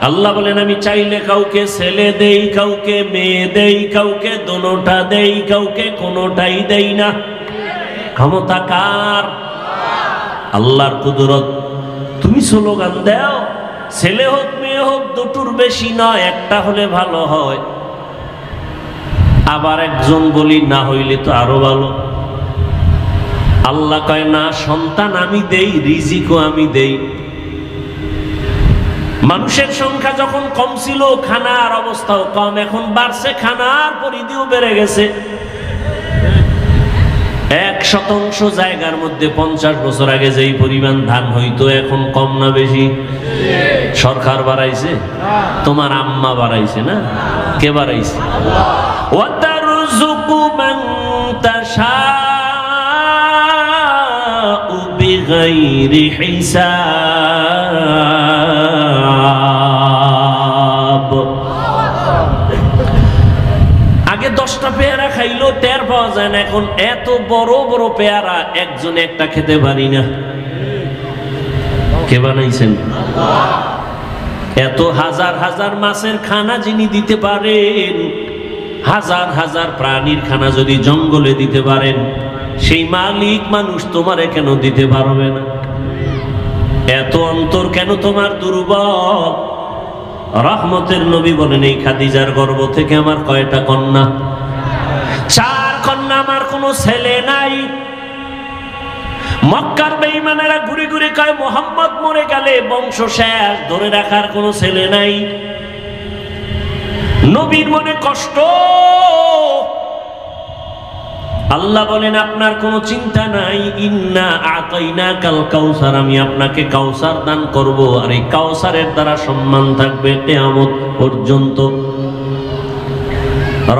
আল্লাহ বলেন আমি চাইলে কাউকে ছেলে দেই, কাউকে মেয়ে দেই, কাউকে দোনোটা দেই, কাউকে কোনোটাই দেই না। ক্ষমতা কার? আল্লাহর কুদরত। তুমি স্লোগান দাও, ছেলে হোক মেয়ে হোক দুটোর বেশি নয়, একটা হলে ভালো হয়। আবার একজন বলি না হইলে তো আরো ভালো। আল্লাহ কয় না, সন্তান আমি দেই, রিজিকও আমি দেই। মানুষের সংখ্যা যখন কম ছিল খানার অবস্থাও কম, এখন বাড়ছে, খানার পরিধিও বেড়ে গেছে। 1% জায়গার মধ্যে 50 বছর আগে যেই পরিমাণ ধান হইতো এখন কম না বেশি? সরকার বাড়াইছে? তোমার আম্মা বাড়াইছে না? কে বাড়াইছে? ওয়াতারযুকু মান তাশাউ বিগাইরি হিসাব। আগে 10টা পেয়ারা খাইলো টের পাওয়া যায় না, এখন এত বড় বড় পেয়ারা একজনে একটা খেতে পারি না। কে বানাইছেন? এত হাজার হাজার মাছের খানা যিনি দিতে পারেন, হাজার হাজার প্রাণীর খানা যদি জঙ্গলে দিতে পারেন, সেই মালিক মানুষ তোমারে কেন দিতে পারবে না? এত অন্তর কেন তোমার দুর্বল? রহমতের নবী বলেন এই খাদিজার গর্ভ থেকে আমার কয়টা কন্যা? 4 কন্যা, আমার কোনো ছেলে নাই। মক্কার বেঈমানেরা ঘুরে ঘুরে কয় মুহাম্মদ মরে গেলে বংশ শেষ, ধরে রাখার কোনো ছেলে নাই। নবীর মনে কষ্ট। আল্লাহ বলেন আপনার কোনো চিন্তা নাই, ইন্না আতাইনাকাল কাউসার, আমি আপনাকে কাউসার দান করব, আর এই কাউসারের দ্বারা সম্মান থাকবে কিয়ামত পর্যন্ত।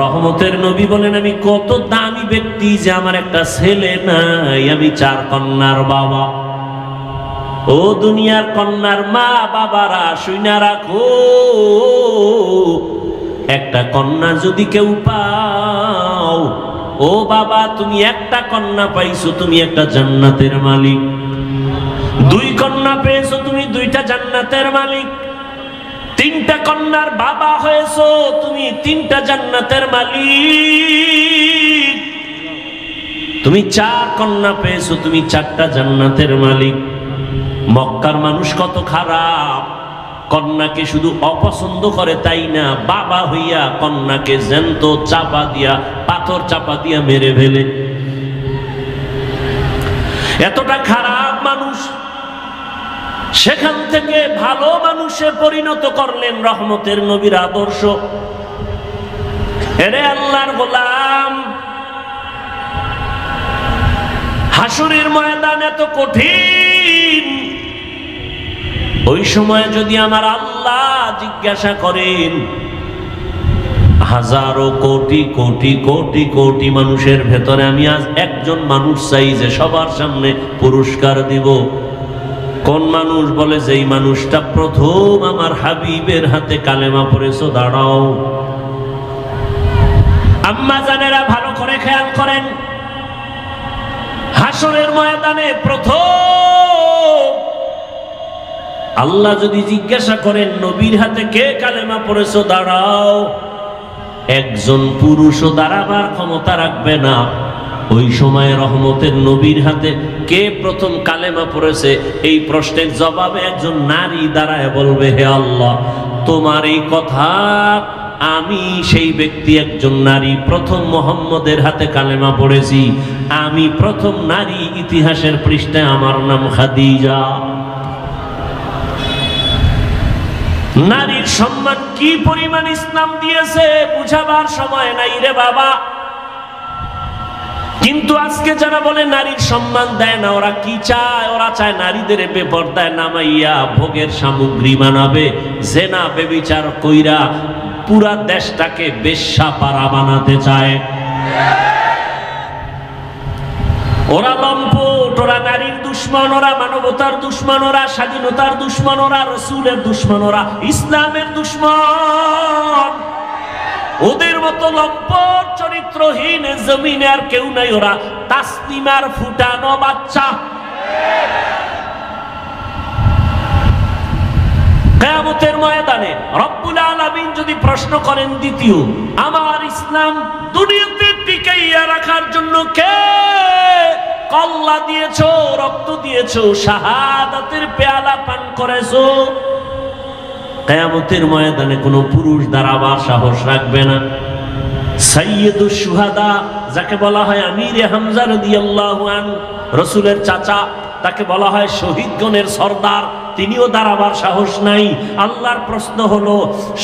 রহমতের নবী বলেন আমি কত দামি ব্যক্তি যে আমার একটা ছেলে নাই, আমি 4 কন্যার বাবা। ও দুনিয়ার কন্যার মা বাবারা শুইনা রাখো, একটা কন্যা যদি কেউ পাও, ও বাবা তুমি একটা কন্যা পাইছো, তুমি একটা জান্নাতের মালিক। 2 কন্যা পেয়েছো, তুমি 2টা জান্নাতের মালিক। 3টা কন্যার বাবা হয়েছো, তুমি 3টা জান্নাতের মালিক। তুমি 4 কন্যা পেয়েছো, তুমি 4টা জান্নাতের মালিক। মক্কার মানুষ কত খারাপ, কন্যাকে শুধু অপছন্দ করে তাই না, বাবা হইয়া কন্যাকে জ্যান্ত চাপা দিয়া, পাথর চাপা দিয়া মেরে ফেলে। এতটা খারাপ মানুষ, সেখান থেকে ভালো মানুষে পরিণত করলেন রহমতের নবীর আদর্শ। এরে আল্লাহর গোলাম, হাসরের ময়দান এত কঠিন, ওই সময় যদি আমার আল্লাহ জিজ্ঞাসা করেন, হাজারো কোটি কোটি কোটি কোটি মানুষের ভেতরে আমি আজ একজন মানুষ চাই যে সবার সামনে পুরস্কার দিব, কোন মানুষ? বলে যেই মানুষটা প্রথম আমার হাবিবের হাতে কালেমা পড়েছো, দাঁড়াও। আম্মা জানেরা ভালো করে খেয়াল করেন, হাসরের ময়দানে প্রথম আল্লাহ যদি জিজ্ঞাসা করেন নবীর হাতে কে কালেমা পড়েছো, দাঁড়াও, একজন পুরুষও দাঁড়াবার ক্ষমতা রাখবে না। ওই সময় রহমতের নবীর হাতে কে প্রথম কালেমা পড়েছে, এই প্রশ্নের জবাবে একজন নারী দাঁড়ায় বলবে, হে আল্লাহ, তোমার এই কথা আমি সেই ব্যক্তি, একজন নারী, প্রথম মুহাম্মদের হাতে কালেমা পড়েছি, আমি প্রথম নারী ইতিহাসের পৃষ্ঠায়, আমার নাম খাদিজা। নারীর সম্মান কি পরিমাণ ইসলাম দিয়েছে বুঝাবার সময় নাই রে বাবা। কিন্তু আজকে যারা বলে নারীর সম্মান দেয় না, ওরা কি চায়? ওরা চায় নারীদের বেপরদায় নামাইয়া ভোগের সামগ্রী বানাবে, জেনা বেবিচার কইরা পুরা দেশটাকে বেশ্যাপাড়া বানাতে চায়। ওরা লম্পট, ওরা নারীর দুশ্মন, ওরা মানবতার দুশ্মন, ওরা স্বাধীনতার দুশ্মন, ওরা রসুলের দুশ্মন, ওরা ইসলামের দুশ্মন। ওদের মতো লম্পট চরিত্রহীন জমিনে আর কেউ নাই। ওরা তাসলিমার ফুটানো বাচ্চা। কিয়ামতের ময়দানে রব্বুল আলামিন যদি প্রশ্ন করেন, দ্বিতীয়, আমার ইসলাম দুনিয়াতে টিকাইয়া রাখার জন্য কে কল্লা দিয়েছো, রক্ত দিয়েছো, শাহাদাতের পেয়ালা পান করেছো? কিয়ামতের ময়দানে কোনো পুরুষ দাঁড়াবার সাহস রাখবে না। সাইয়্যিদুশ শুহাদা, যাকে বলা হয় আমিরে হামজা রাদিয়াল্লাহু আনহু, রাসূলের চাচা, তাকে বলা হয় শহীদগণের সর্দার, তিনিও দাঁড়াবার সাহস নাই। আল্লাহর প্রশ্ন হলো,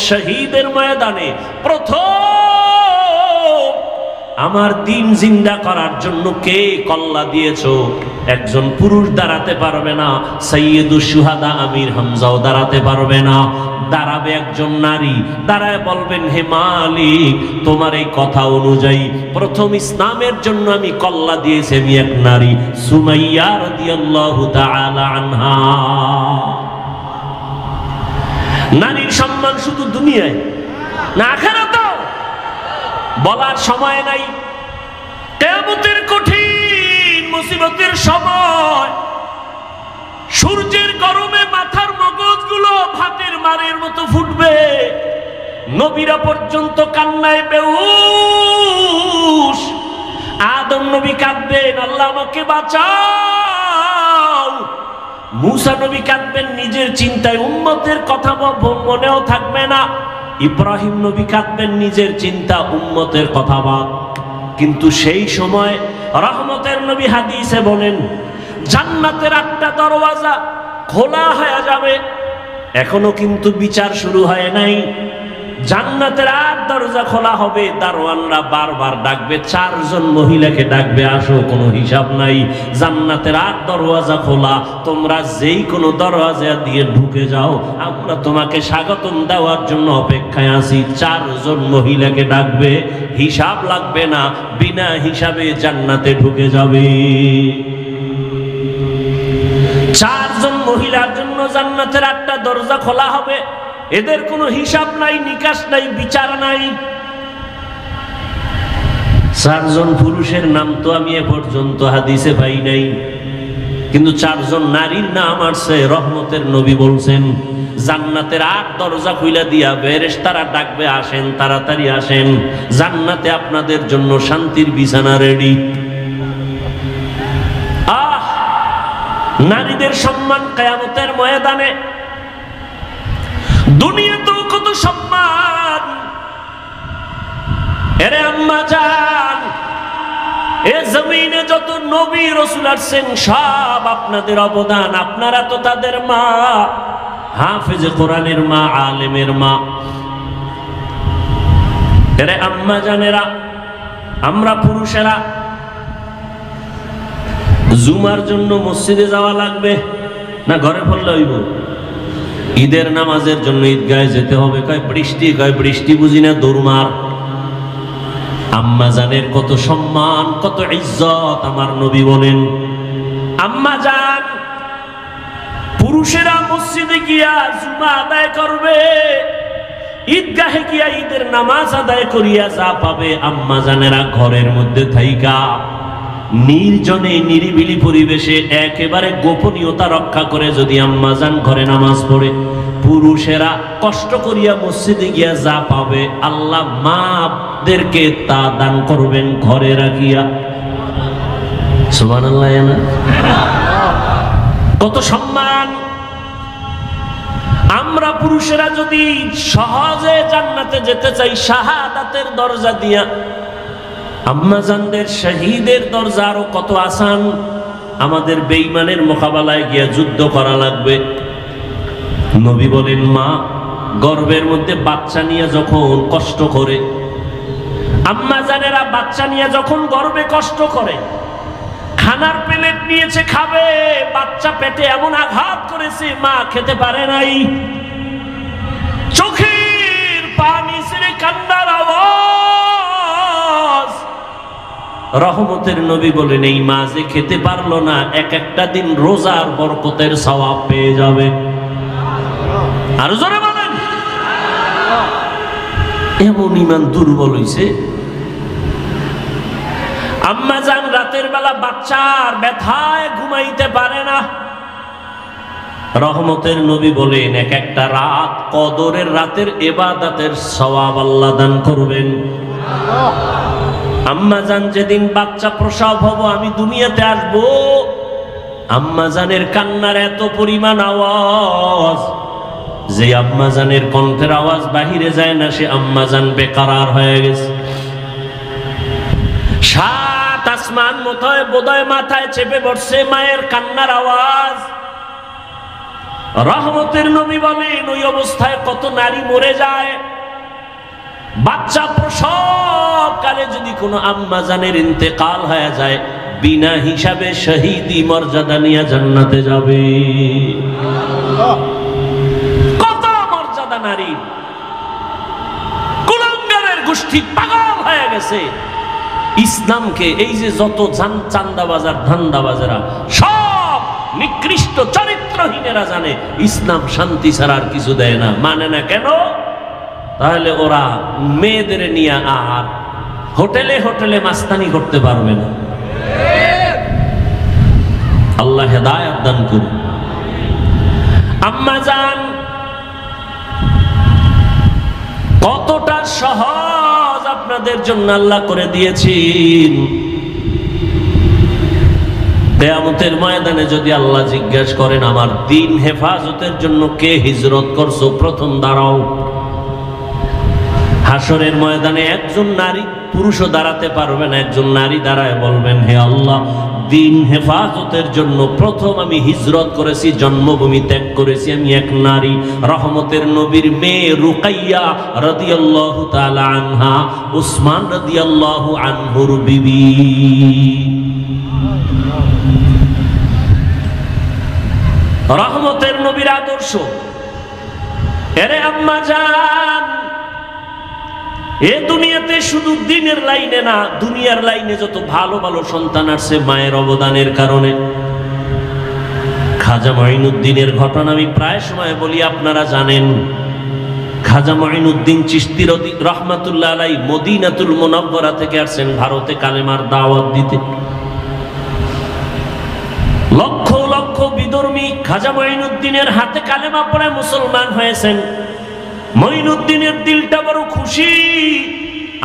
শহীদের ময়দানে প্রথম আমার দিন জিন্দা করার জন্য কে কল্লা দিয়েছো? একজন পুরুষ দাঁড়াতে পারবে না, সাইয়্যিদুশ শুহাদা আমির হামজাও দাঁড়াতে পারবে না। দাঁড়াবে একজন নারী, দাঁড়ায় বলবেন, হে মালিক, তোমার এই কথা অনুযায়ী প্রথম ইসলামের জন্য আমি কল্লা দিয়েছি আমি এক নারী, সুমাইয়া রাদিয়াল্লাহু তাআলা আনহা। নারীর সম্মান শুধু দুনিয়ায় না আখিরাতেও বলার সময় নাই। কিয়ামতের কঠিন মুসিবতের সময় সূর্যের গরমে মাথার মগজগুলো ভাতের মারের মতো ফুটবে, নবীরা পর্যন্ত কান্নায় বেহুশ। আদম নবী কাঁদবেন, আল্লাহ আমাকে বাঁচাও। মুসা নবী কাঁদবেন নিজের চিন্তায়, উম্মতের কথা মনেও থাকবে না। ইব্রাহিম নবী কাঁদবেন নিজের চিন্তা, উম্মতের কথা বাদ। কিন্তু সেই সময় রহমতের নবী হাদিসে বলেন, জান্নাতের একটা দরওয়াজা খোলা হয়ে যাবে। এখনো কিন্তু বিচার শুরু হয় নাই। জান্নাতের আর দরজা খোলা হবে, দারোয়ানরা বারবার ডাকবে, 4 জন মহিলাকে ডাকবে, আসো, কোনো হিসাব নাই। জান্নাতের আর দরওয়াজা খোলা, তোমরা যেই কোনো দরওয়াজা দিয়ে ঢুকে যাও, আমরা তোমাকে স্বাগতম দেওয়ার জন্য অপেক্ষায় আছি। 4 জন মহিলাকে ডাকবে, হিসাব লাগবে না, বিনা হিসাবে জান্নাতে ঢুকে যাবে। 4 জন মহিলার জন্য জান্নাতের একটা দরজা খোলা হবে। এদের কোনো হিসাব নাই, নিকাশ নাই, বিচার নাই। 4 জন পুরুষের নাম তো আমি এ পর্যন্ত হাদিসে পাই নাই, কিন্তু 4 জন নারীর নাম আসছে। রহমতের নবী বলছেন, জান্নাতের 8 দরজা খুলে দিয়া ফেরেশতারা ডাকবে, আসেন, তাড়াতাড়ি আসেন, জান্নাতে আপনাদের জন্য শান্তির বিছানা রেডি। নারীদের সম্মান কিয়ামতের ময়দানে। দুনিয়াতেও কত সম্মান। এরে আম্মা জান, এ জমিনে যত নবী রাসূল আসছেন সব আপনাদের অবদান। আপনারা তো তাদের মা, হাফেজে কোরআনের মা, আলেমের মা। এরে আম্মা জানেরা, আমরা পুরুষেরা জুমার জন্য মসজিদে যাওয়া লাগবে না ঘরে পড়লে হইব? ঈদের নামাজের জন্য ঈদগাহে যেতে হবে, কয় বৃষ্টি, কয় বৃষ্টি বুঝি না, দৌড়মার। আম্মা জানের কত সম্মান, কত ইজ্জত। আমার নবী বলেন, আম্মা জান, পুরুষেরা মসজিদে গিয়া জুমা আদায় করবে, ঈদগাহে গিয়া ঈদের নামাজ আদায় করিয়া যা পাবে, আম্মা জানেরা ঘরের মধ্যে থাইকা নির্জনে নিরিবিলি পরিবেশে একেবারে গোপনীয়তা রক্ষা করে যদি আম্মাজান ঘরে নামাজ পড়ে, পুরুষেরা কষ্ট করিয়া মসজিদে গিয়া যা পাবে, আল্লাহ মাদেরকে তা দান করবেন ঘরে রাখিয়া। সুবহানাল্লাহ না? কত সম্মান! আমরা পুরুষেরা যদি সহজে জান্নাতে যেতে চাই শাহাদাতের দরজা দিয়া, আম্মাজানদের শহীদের দরজা আরো কত আসান। আমাদের বেঈমানের মোকাবেলায় গিয়া যুদ্ধ করা লাগবে। নবী বলেন, মা গর্ভের মধ্যে বাচ্চা নিয়ে যখন কষ্ট করে, আম্মাজানেরা বাচ্চা নিয়ে যখন গর্ভে কষ্ট করে, খানার প্লেট নিয়েছে খাবে, বাচ্চা পেটে এমন আঘাত করেছে মা খেতে পারে নাই, চোখের পানি ছেড়ে কান্নার আওয়াজ। রহমতের নবী বলেন, এই মা যে খেতে পারলো না, এক একটা দিন রোজার বরকতের সওয়াব পেয়ে যাবে। আর জোরে বলেন। এমন ঈমান দুর্বল হইছে। আম্মাজান রাতের বেলা বাচ্চার ব্যথায় ঘুমাইতে পারে না। রহমতের নবী বলেন, এক একটা রাত কদরের রাতের ইবাদতের সওয়াব আল্লাহ দান করবেন। আম্মাজান যেদিন বাচ্চা প্রসব হব, আমি দুনিয়াতে আসবো, আম্মাজানের কান্নার এত পরিমাণ আওয়াজ যে আম্মাজানের কণ্ঠের আওয়াজ বাহিরে যায় না, সে আম্মাজান বেকারার হয়ে গেছে। সাত আসমান বোধহয় মাথায় চেপে বসছে মায়ের কান্নার আওয়াজ। রহমতের নবী বলেন, ওই অবস্থায় কত নারী মরে যায়। বাচ্চা প্রসব কালে যদি কোনো আম্মাজানের ইন্তেকাল হয়ে যায়, বিনা হিসাবে শহীদি মর্যাদা নিয়ে জান্নাতে যাবে। কত মর্যাদা নারী! কুলাঙ্গারের গোষ্ঠী পাগল হয়ে গেছে ইসলামকে। এই যে যত চান্দাবাজার ধান্দাবাজারা সব নিকৃষ্ট চরিত্রহীনেরা জানে ইসলাম শান্তি ছাড়া আর কিছু দেয় না, মানে না কেন? তাহলে ওরা মেয়েদের নিয়ে আর হোটেলে হোটেলে মাস্তানি করতে পারবে না। আল্লাহ হেদায়েত দান করুন। আম্মাজান কতটা সহজ আপনাদের জন্য আল্লাহ করে দিয়েছেন। কিয়ামতের ময়দানে যদি আল্লাহ জিজ্ঞাসা করেন, আমার দ্বীন হেফাজতের জন্য কে হিজরত করছো, প্রথম দাঁড়াও। হাসরের ময়দানে একজন নারী, পুরুষও দাঁড়াতে পারবে না, একজন নারী দাঁড়ায় বলবেন, হে আল্লাহ, দ্বীন হেফাজতের জন্য প্রথম আমি হিজরত করেছি, জন্মভূমি ত্যাগ করেছি, আমি এক নারী। রহমতের নবীর মেয়ে রুকাইয়া রাদিয়াল্লাহু তাআলা আনহা, উসমান রাদিয়াল্লাহু আনহুর বিবি। রহমতের নবীর আদর্শ। এরে আম্মা জান, এ দুনিয়াতে শুধু দ্বীনের লাইনে না, দুনিয়ার লাইনে যত ভালো ভালো সন্তান আসছে মায়ের অবদানের কারণে। খাজা মঈনুদ্দিনের ঘটনা আমি প্রায় সময় বলি, আপনারা জানেন। খাজা মঈনুদ্দিন চিশতি রহমাতুল্লাহ আলাইহি মদিনাতুল মুনাওয়ারা থেকে আসছেন ভারতে কালেমার দাওয়াত দিতে। লক্ষ লক্ষ বিধর্মী খাজা মঈনুদ্দিনের হাতে কালেমা পড়ে মুসলমান হয়েছেন। মঈনুদ্দিনের দিলটা বড় খুশি।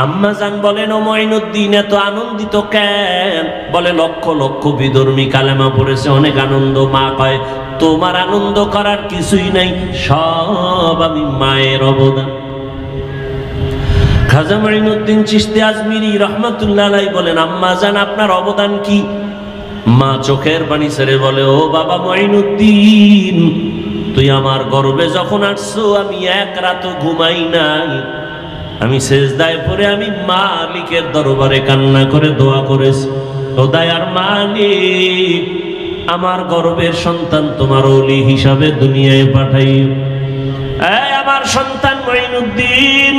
আম্মাজান বলেন, ও মঈনুদ্দিন এত আনন্দিত কেন? বলে, লক্ষ লক্ষ বিধর্মী কালেমা পড়েছে, অনেক আনন্দ। মা কয়, তোমার আনন্দ করার কিছুই নাই, সব আমি মায়ের অবদান। খাজা মঈনুদ্দিন চিশতি আজমিরি রহমাতুল্লাহ আলাইহি বলেন, আম্মাজান আপনার অবদান কি? মা চোখের পানি ছেড়ে বলে, ও বাবা মঈনুদ্দিন, তুই আমার গর্ভে যখন আসছো, আমি এক রাতও ঘুমাই নাই। আমি সেজদায় পড়ে আমি মালিকের দরবারে কান্না করে দোয়া করেছি, ও দয়ার মালিক, আমার গর্ভের সন্তান তোমার ওলি হিসাবে দুনিয়ায় পাঠাইও। এই আমার সন্তান মঈনুদ্দিন,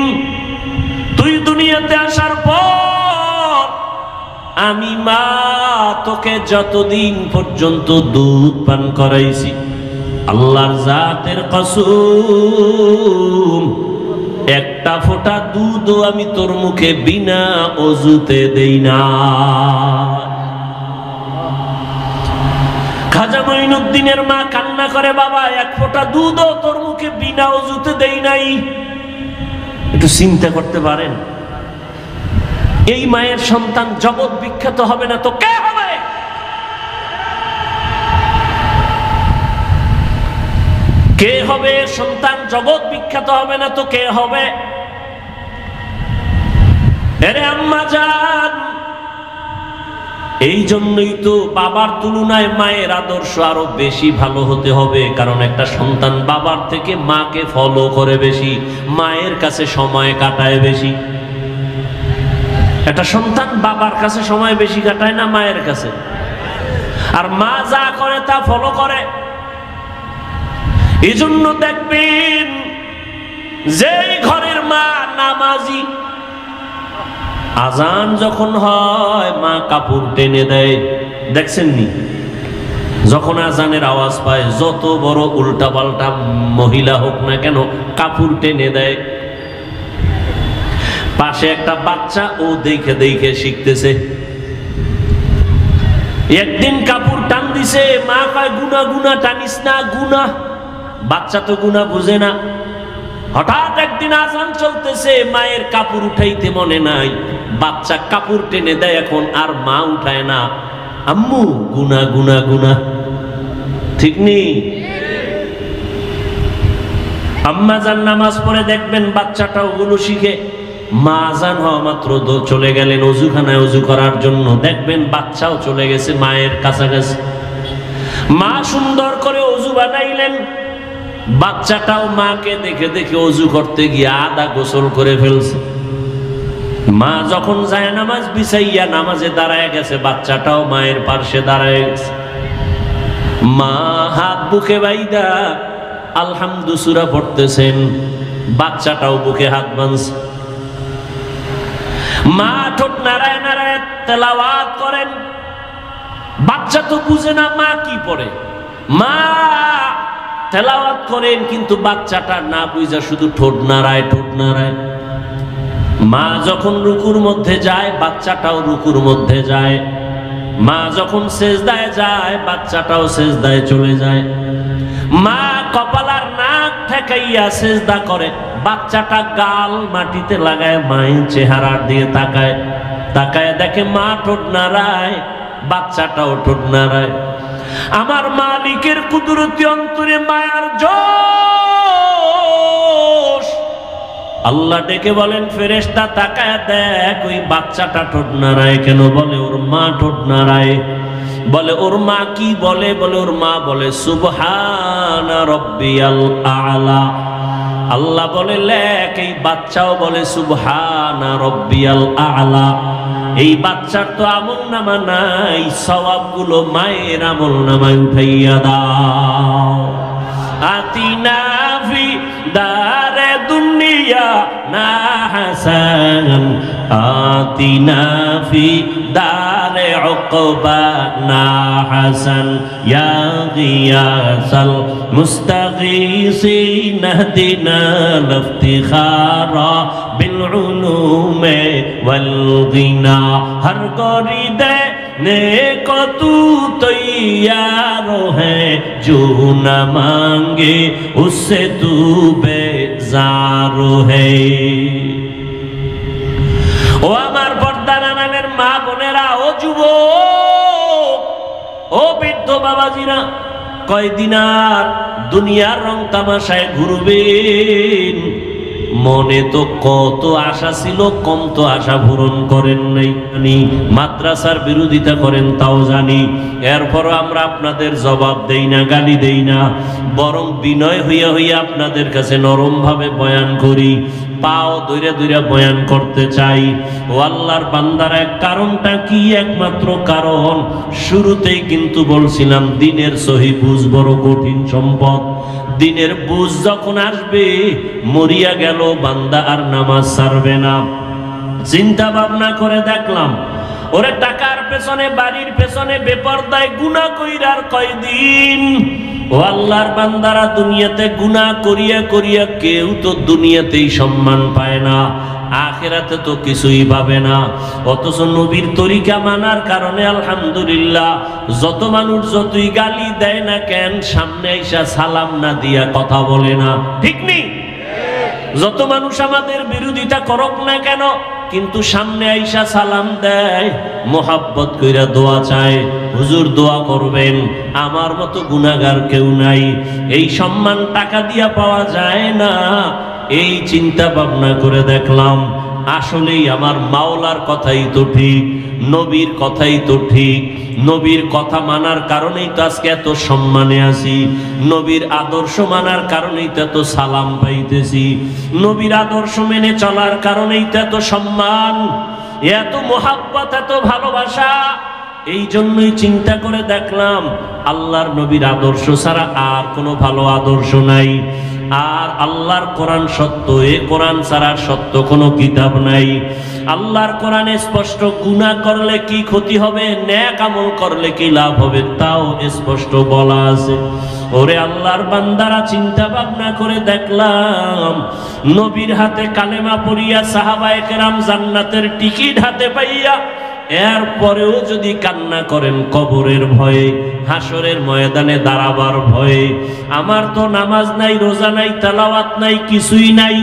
তুই দুনিয়াতে আসার পর আমি মা তোকে যতদিন পর্যন্ত দুধ পান করাইছি, আল্লাহর জাতের কসম, একটা ফোঁটা দুধও আমি তোর মুখে বিনা ওযুতে দেই না। খাজা মঈনুদ্দিনের মা কান্না করে, বাবা এক ফোঁটা দুধও তোর মুখে বিনা ওযুতে দেই নাই। একটু চিন্তা করতে পারেন, এই মায়ের সন্তান জগৎ বিখ্যাত হবে না তো কে হবে? কে হবে সন্তান? জগৎ বিখ্যাত হবে না তো কে হবে? আরে আম্মা জান, এই জন্যই তো বাবার তুলনায় মায়ের আদর্শ আরো বেশি ভালো হতে হবে। কারণ একটা সন্তান বাবার থেকে মাকে ফলো করে বেশি, মায়ের কাছে সময় কাটায় বেশি। একটা সন্তান বাবার কাছে সময় বেশি কাটায় না মায়ের কাছে? আর মা যা করে তা ফলো করে। এই জন্য দেখবেন যেই ঘরের মা নামাজি, আজান যখন হয় মা কাপড় টেনে দেয়। দেখছেন নি? যখন আজানের আওয়াজ পায় যত বড় উল্টা পাল্টা মহিলা হোক না কেন কাপড় টেনে দেয়। পাশে একটা বাচ্চা ও দেখে দেখে শিখতেছে। একদিন কাপড় টান দিছে, মা কয় গুনা গুনা টানিস না, গুনা। বাচ্চা তো গুনা বুঝে না। হঠাৎ একদিন আজান চলতেছে, মায়ের কাপড় উঠাইতে মনে নাই, বাচ্চা কাপড় টেনে দেয়, এখন আর মা উঠায় না। আম্মু গুনা গুনা গুনা, ঠিক নেই? আম্মা জান নামাজ পড়ে দেখবেন বাচ্চাটা ওগুলো শিখে। মা আজান হওয়া মাত্র চলে গেলেন অজুখানায় অজু করার জন্য, দেখবেন বাচ্চাও চলে গেছে মায়ের কাছাকাছি। মা সুন্দর করে অজু বানাইলেন, বাচ্চাটাও মাকে দেখে দেখে অজু করতে গিয়ে আধা গোসল করে ফেলছে। মা যখন যায় নামাজ বিছাইয়া নামাজে দাঁড়ায় গেছে, বাচ্চাটাও মায়ের পাশে দাঁড়ায় গেছে। মা হাত বুকে বাইদা আলহামদু সূরা পড়তেছেন, বাচ্চাটাও বুকে হাত বাঁধছে। মা ঠোঁট নাড়ায় নাড়ায় তেলাওয়াত করেন। বাচ্চা তো বুঝে না মা কি পড়ে, মা তেলাওয়াত করেন, কিন্তু বাচ্চাটা না বুঝা শুধু ঠোঁট নাড়ায় ঠোঁট নাড়ায়। মা যখন রুকুর মধ্যে যায় বাচ্চাটাও রুকুর মধ্যে যায়, মা যখন সেজদায় যায় বাচ্চাটাও সেজদায় চলে যায়। মা কপালার নাক ঠেকাইয়া সেজদা করে, বাচ্চাটা গাল মাটিতে লাগায় মায়ের চেহারার দিয়ে তাকায়, তাকায় দেখে মা ঠোঁট নাড়ায়, বাচ্চাটাও ঠোঁট নাড়ায়। আমার মালিকের কুদরতি অন্তরে মায়ার জোশ। আল্লাহ ডেকে বলেন ফেরেশতা তাকায় দেখ ওই বাচ্চাটা ঠোঁট নাড়ায় কেন? বলে ওর মা ঠোঁট নাড়ায়। বলে ওর মা কি বলে? বলে ওর মা বলে সুবহানা রব্বিয়াল আলা। আল্লাহ বলে লেখ এই বাচ্চাও বলে সুবহানা রব্বিয়াল আলা। এই বাচ্চার তো আমল নামা নাই, সওয়াবগুলো মায়ের আমল নামায় উঠাইয়া দাও। আতিনা ফি দারে দুনিয়া না হাসান, আতিনা ফি দারে উকবা না হাসান, ইয়া গিয়াসাল মুস্তাগীসিন ইহদিনা লিফতিখারা বিল উলুমে ওয়াল গিনা। हर गोरी देने को तू तैयार है, जो न मांगे उससे तू बेजार है। ও আমার পর্দার আড়ালের মা বোনেরা, ও যুবক, ও বৃদ্ধ বাবাজিরা, কয়দিন আর দুনিয়ার রং তামাশায় ঘুরবেন? মনে তো কত আশা ছিল, কম তো আশা পূরণ করেন নাই। মাদ্রাসার বিরোধিতা করেন তাও জানি, এরপরও আমরা আপনাদের জবাব দেই না, গালি দেই না, বরং বিনয় হইয়া হইয়া আপনাদের কাছে নরম ভাবে বয়ান করি, পাও দইরা দইরা বয়ান করতে চাই। ও আল্লাহর বান্দারা, কারণটা কি? একমাত্র কারণ শুরুতেই কিন্তু বলছিলাম দিনের সহি বুঝ বড় কঠিন সম্পদ। দিনের বুঝ যখন আসবে মরিয়া গেল বান্দা আর নামাজ ছাড়বে না। চিন্তা ভাবনা করে দেখলাম ওরে টাকার পেছনে বাড়ির পেছনে বেপরদায় গুনাহ কইরার কয়দিন। ও আল্লাহর বান্দারা, দুনিয়াতে গুনাহ করিয়া করিয়া কেউ তো দুনিয়াতেই সম্মান পায় না, আখিরাতে তো কিছুই পাবে না। অথচ নবীর তরিকা মানার কারণে আলহামদুলিল্লাহ যত মানুষ যতই গালি দেয় না কেন, সামনে আইসা সালাম না দিয়া কথা বলে না, ঠিক নেই? যত মানুষ আমাদের বিরোধিতা করুক না কেন, কিন্তু সামনে আইসা সালাম দেয়, মোহাব্বত কইরা দোয়া চায়, হুজুর দোয়া করবেন, আমার মতো গুনাহগার কেউ নাই। এই সম্মান টাকা দিয়া পাওয়া যায় না। এই চিন্তা ভাবনা করে দেখলাম আসলেই আমার মাওলার কথাই তো ঠিক, নবীর কথাই তো ঠিক। নবীর কথা মানার কারণেই তো আজকে এত সম্মানে আছি, নবীর আদর্শ মানার কারণেই তো এত সালাম পাইতেছি, নবীর আদর্শ মেনে চলার কারণেই তো এত সম্মান, এত মোহাব্বত, এত ভালোবাসা। এই জন্যই চিন্তা করে দেখলাম আল্লাহর নবীর আদর্শ ছাড়া আর কোনো ভালো আদর্শ নাই। আর আল্লাহর কোরআন সত্য, এ কোরআন ছাড়া সত্য কোনো কিতাব নাই। আল্লাহর কোরআনে স্পষ্ট গুনাহ করলে কি ক্ষতি হবে, নেক আমল করলে কি লাভ হবে তাও স্পষ্ট বলা আছে। ওরে আল্লাহর বান্দারা, চিন্তা ভাবনা করে দেখলাম নবীর হাতে কালেমা পড়িয়া সাহাবায়ে কেরাম জান্নাতের টিকিট হাতে পাইয়া এরপরেও যদি কান্না করেন কবরের ভয়ে, হাসরের ময়দানে দাঁড়াবার ভয়ে, আমার তো নামাজ নাই, রোজা নাই, তেলাওয়াত নাই, কিছুই নাই,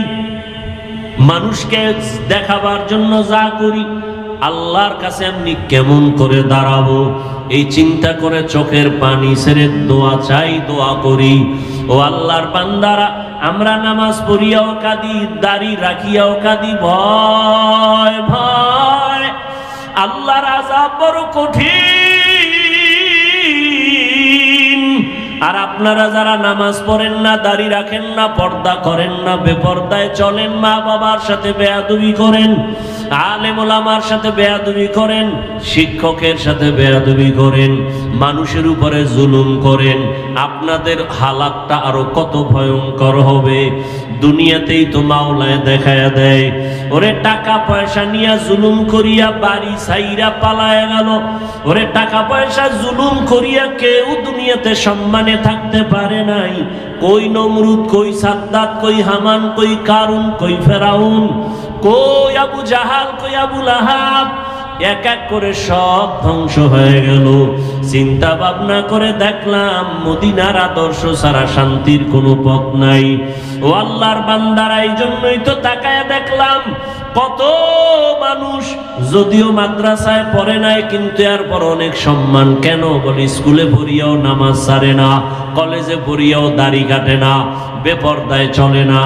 মানুষকে দেখাবার জন্য যা করি, আল্লাহর কাছে আমি কেমন করে দাঁড়াবো, এই চিন্তা করে চোখের পানি ছেড়ে দোয়া চাই, দোয়া করি। ও আল্লাহর বান্দারা, আমরা নামাজ পড়িয়াও কাঁদি, দাড়ি রাখিয়াও কাঁদি, ভয় ভয়, আল্লাহর আযাব বড় কঠিন। আর আপনারা যারা নামাজ পড়েন না, দাড়ি রাখেন না, পর্দা করেন না, বেপর্দায় চলেন, মা বাবার সাথে বেয়াদবি করেন, আলেম ওলামার সাথে বেয়াদবি করেন, শিক্ষকের সাথে বেয়াদবি করেন, মানুষের উপরে জুলুম করেন, আপনাদের হালাতটা আরো কত ভয়ঙ্কর হবে। দুনিয়াতেই তো মাওলায় দেখায়া দেয়, ওরে টাকা পয়সা নিয়ে জুলুম করিয়া বাড়ি ছাইরা পালায় গেল, ওরে টাকা পয়সা জুলুম করিয়া কেউ দুনিয়াতে সম্মানে থাকতে পারে নাই। কই নমরুদ, কই সাদ্দাত, কই হামান, কই কারুন, কই ফেরাউন, কই আবু জাহাল, কই আবু লাহাব, এক এক করে সব ধ্বংস হয়ে গেল। চিন্তা ভাবনা করে দেখলাম মদিনার আদর্শ ছাড়া শান্তির কোনো পথ নাই। ও আল্লাহর বান্দারা, এই জন্যই তো তাকায় দেখলাম কত মানুষ যদিও মাদ্রাসায় পড়ে নাই কিন্তু এরপর অনেক সম্মান। কেন বলি, স্কুলে পড়িয়াও নামাজ ছাড়ে না, কলেজে পড়িয়াও দাড়ি কাটে না, বেপর্দায় চলে না।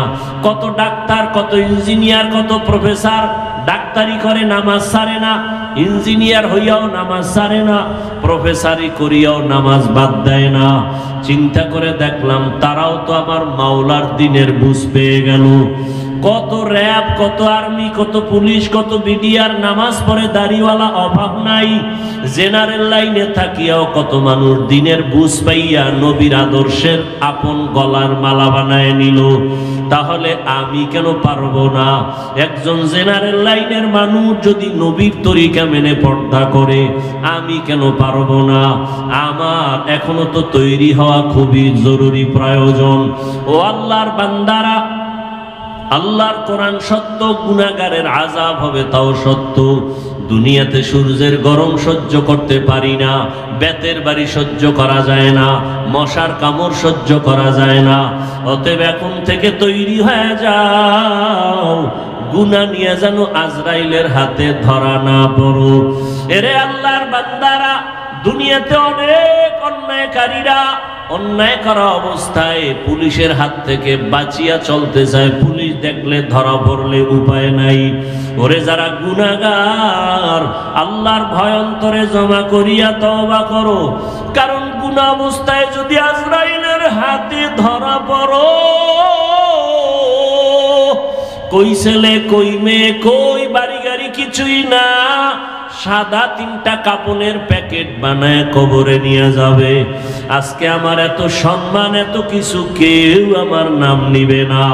কত ডাক্তার, কত ইঞ্জিনিয়ার, কত প্রফেসর ডাক্তারি করে নামাজ ছাড়ে না, ইঞ্জিনিয়ার হইয়াও নামাজ ছাড়ে না, প্রফেসরি করিয়াও নামাজ বাদ দেয় না। চিন্তা করে দেখলাম তারাও তো আমার মাওলার দিনের বুঝ পেয়ে গেল। কত র্যাব, কত আর্মি, কত পুলিশ, কত বিডিআর নামাজ পড়ে দাড়িওয়ালা, অভাব নাই। জেনারেল লাইনে থাকিয়াও কত মানুষ দিনের বুঝ পাইয়া নবীর আদর্শের আপন গলার মালা বানায় নিল। তাহলে আমি কেন পারবো না? একজন জেনারেল লাইনের মানুষ যদি নবীর তরিকা মেনে পর্দা করে, আমি কেন পারবো না? আমার এখনো তো তৈরি হওয়া খুবই জরুরি, প্রয়োজন। ও আল্লাহর বান্দারা, আল্লাহর কোরআন সত্য, গুনাহগারের আযাব হবে তাও সত্য। দুনিয়াতে সূর্যের গরম সহ্য করতে পারি না, বেতের বাড়ি সহ্য করা যায় না, মশার কামড় সহ্য করা যায় না। অতএব এখন থেকে তৈরি হয়ে যাও, গুনাহ নিয়ে যেন আজরাইলের হাতে ধরা না পড়ো। এরে আল্লাহর বান্দারা, দুনিয়াতে অনেক অন্যায়কারীরা অন্যায় করা অবস্থায় পুলিশের হাত থেকে বাঁচিয়া চলতে চায়, পুলিশ দেখলে ধরা পড়লে উপায় নাই। ওরে যারা গুনাহগার, আল্লাহর ভয় অন্তরে জমা করিয়া তওবা করো, কারণ গুনাহ অবস্থায় যদি আজরাইলের হাতে ধরা পড়ো, কই ছেলে, কই মেয়ে, কই বাড়ি গাড়ি কিছুই না, সাদা 3টা কাপড়ের প্যাকেট বানায় কবরে নিয়ে যাবে। আজকে আমার এত সম্মান, এত কিছু, কেউ আমার নাম নিবে না।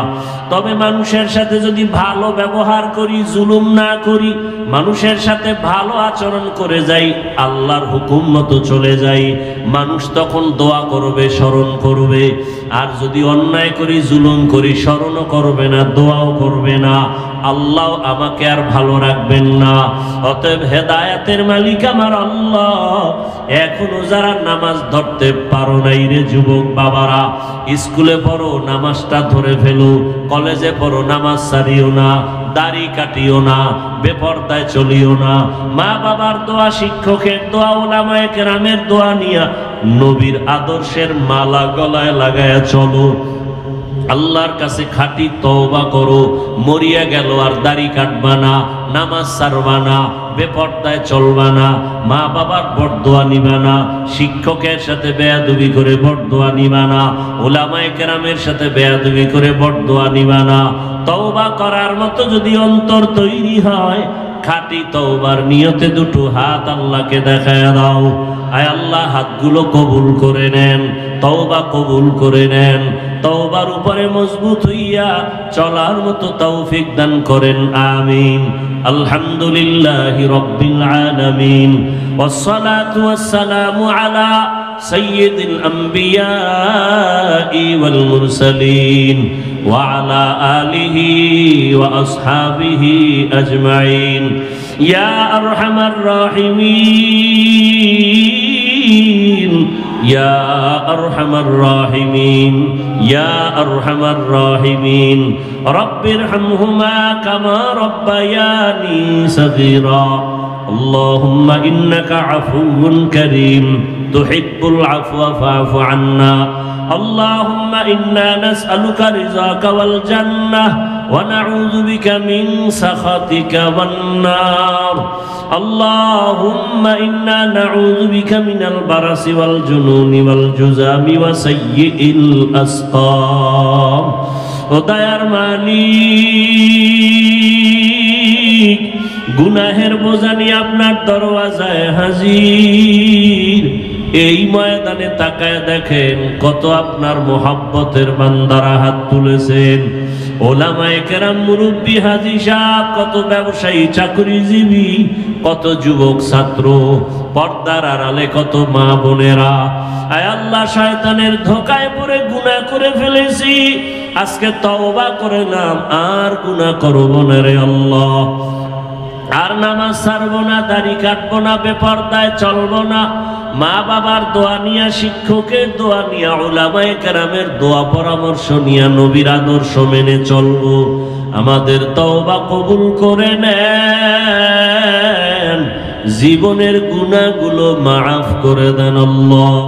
তবে মানুষের সাথে যদি ভালো ব্যবহার করি, জুলুম না করি, মানুষের সাথে ভালো আচরণ করে যাই, আল্লাহর হুকুম মতো চলে যাই, মানুষ তখন দোয়া করবে, স্মরণ করবে। আর যদি অন্যায় করি, জুলুম করি, স্মরণও করবে না, দোয়াও করবে না, আল্লাহ আমাকে আর ভালো রাখবেন না। অতএব হেদায়েতের মালিক আমার আল্লাহ। এখনো যারা নামাজ ধরতে পারো নাই রে যুবক বাবারা, স্কুলে পড়ো, নামাজটা ধরে ফেলো, কলেজে পড়ো, নামাজ ছাড়িও না, দাড়ি কাটিও না, বেপরদায় চলিও না। মা বাবার দোয়া, শিক্ষকের দোয়া, উলামায়ে কেরামের দোয়া নিয়া নবীর আদর্শের মালা গলায় লাগায়া চলো। আল্লাহর কাছে খাঁটি তওবা করো। মরিয়া গেল আর দাড়ি কাটবা না, নামাজ ছাড়বা না, বেপরদায় চলবা না, মা বাবার বরদোয়া নিবা না, শিক্ষকের সাথে বেয়াদবি করে বরদোয়া নিবা না, উলামায়ে কেরামের সাথে বেয়াদবি করে বরদোয়া নিবা না। তওবা করার মতো যদি অন্তর তৈরি হয়, খাঁটি তওবার নিয়তে দুটো হাত আল্লাহকে দেখায়া দাও। আয় আল্লাহ, হাতগুলো কবুল করে নেন, তওবা কবুল করে নেন। তওবার উপরে মজবুত হইয়া চলার মতো তৌফিক দান করেন, আমিন। আলহামদুলিল্লাহি রাব্বিল আলামিন, ওয়াসসালাতু ওয়াসসালামু আলা সাইয়্যিদিল আম্বিয়াই ওয়াল মুরসালিন ওয়া আলা আলিহি ওয়া আসহাবিহি আজমাইন। ইয়া আরহামার রাহিমিন, ইয়া আরহামার রাহিমিন, ইয়া আরহামার রাহিমিন। রব্বিরহামহুমা কামা রব্বায়ানি সগীরা। আল্লাহুম্মা ইন্নাকা আফুউন কারীম তুহিব্বুল আফওয়া ফা'ফু আন্না। আল্লাহুম্মা ইন্না নাসআলুকা রিযাকা ওয়াল জান্নাহ ওয়া নাউযু বিকা মিন সাখাতিকা ওয়ান নার। আল্লাহুম্মা ইন্না নাউযু বিকা মিনাল বারাসি ওয়াল জুনুনি ওয়াল জুযামি ওয়া সাইয়্যিল আসকাম। ও দয়ার মালিক, গুনাহের বোঝা নিয়ে আপনার দরওয়াজায় হাজির। এই ময়দানে তাকায় দেখেন কত আপনার মোহাব্বতের বান্দারা হাত তুলেছেন। ওলামায়ে কেরাম, মুরব্বী, হাজী সাহেব, কত ব্যবসায়ী, চাকরিজীবী, কত যুবক ছাত্র, পর্দার আড়ালে কত মা বোনেরা। আয় আল্লাহ, শয়তানের ধোঁকায় পড়ে গুনাহ করে ফেলেছি, আজকে তওবা করলাম, আর গুনাহ করব না রে আল্লাহ। আর নামাজ ছাড়বো না, দাড়ি কাটবো না, বেপরদায় চলবো না। মা বাবার দোয়া নিয়া, শিক্ষকের দোয়া নিয়া, উলামায়ে কেরামের দোয়া পরামর্শ নিয়া নবীর আদর্শ মেনে চলবো। আমাদের তওবা কবুল করে নেন, জীবনের গুনাহগুলো মাফ করে দেন আল্লাহ।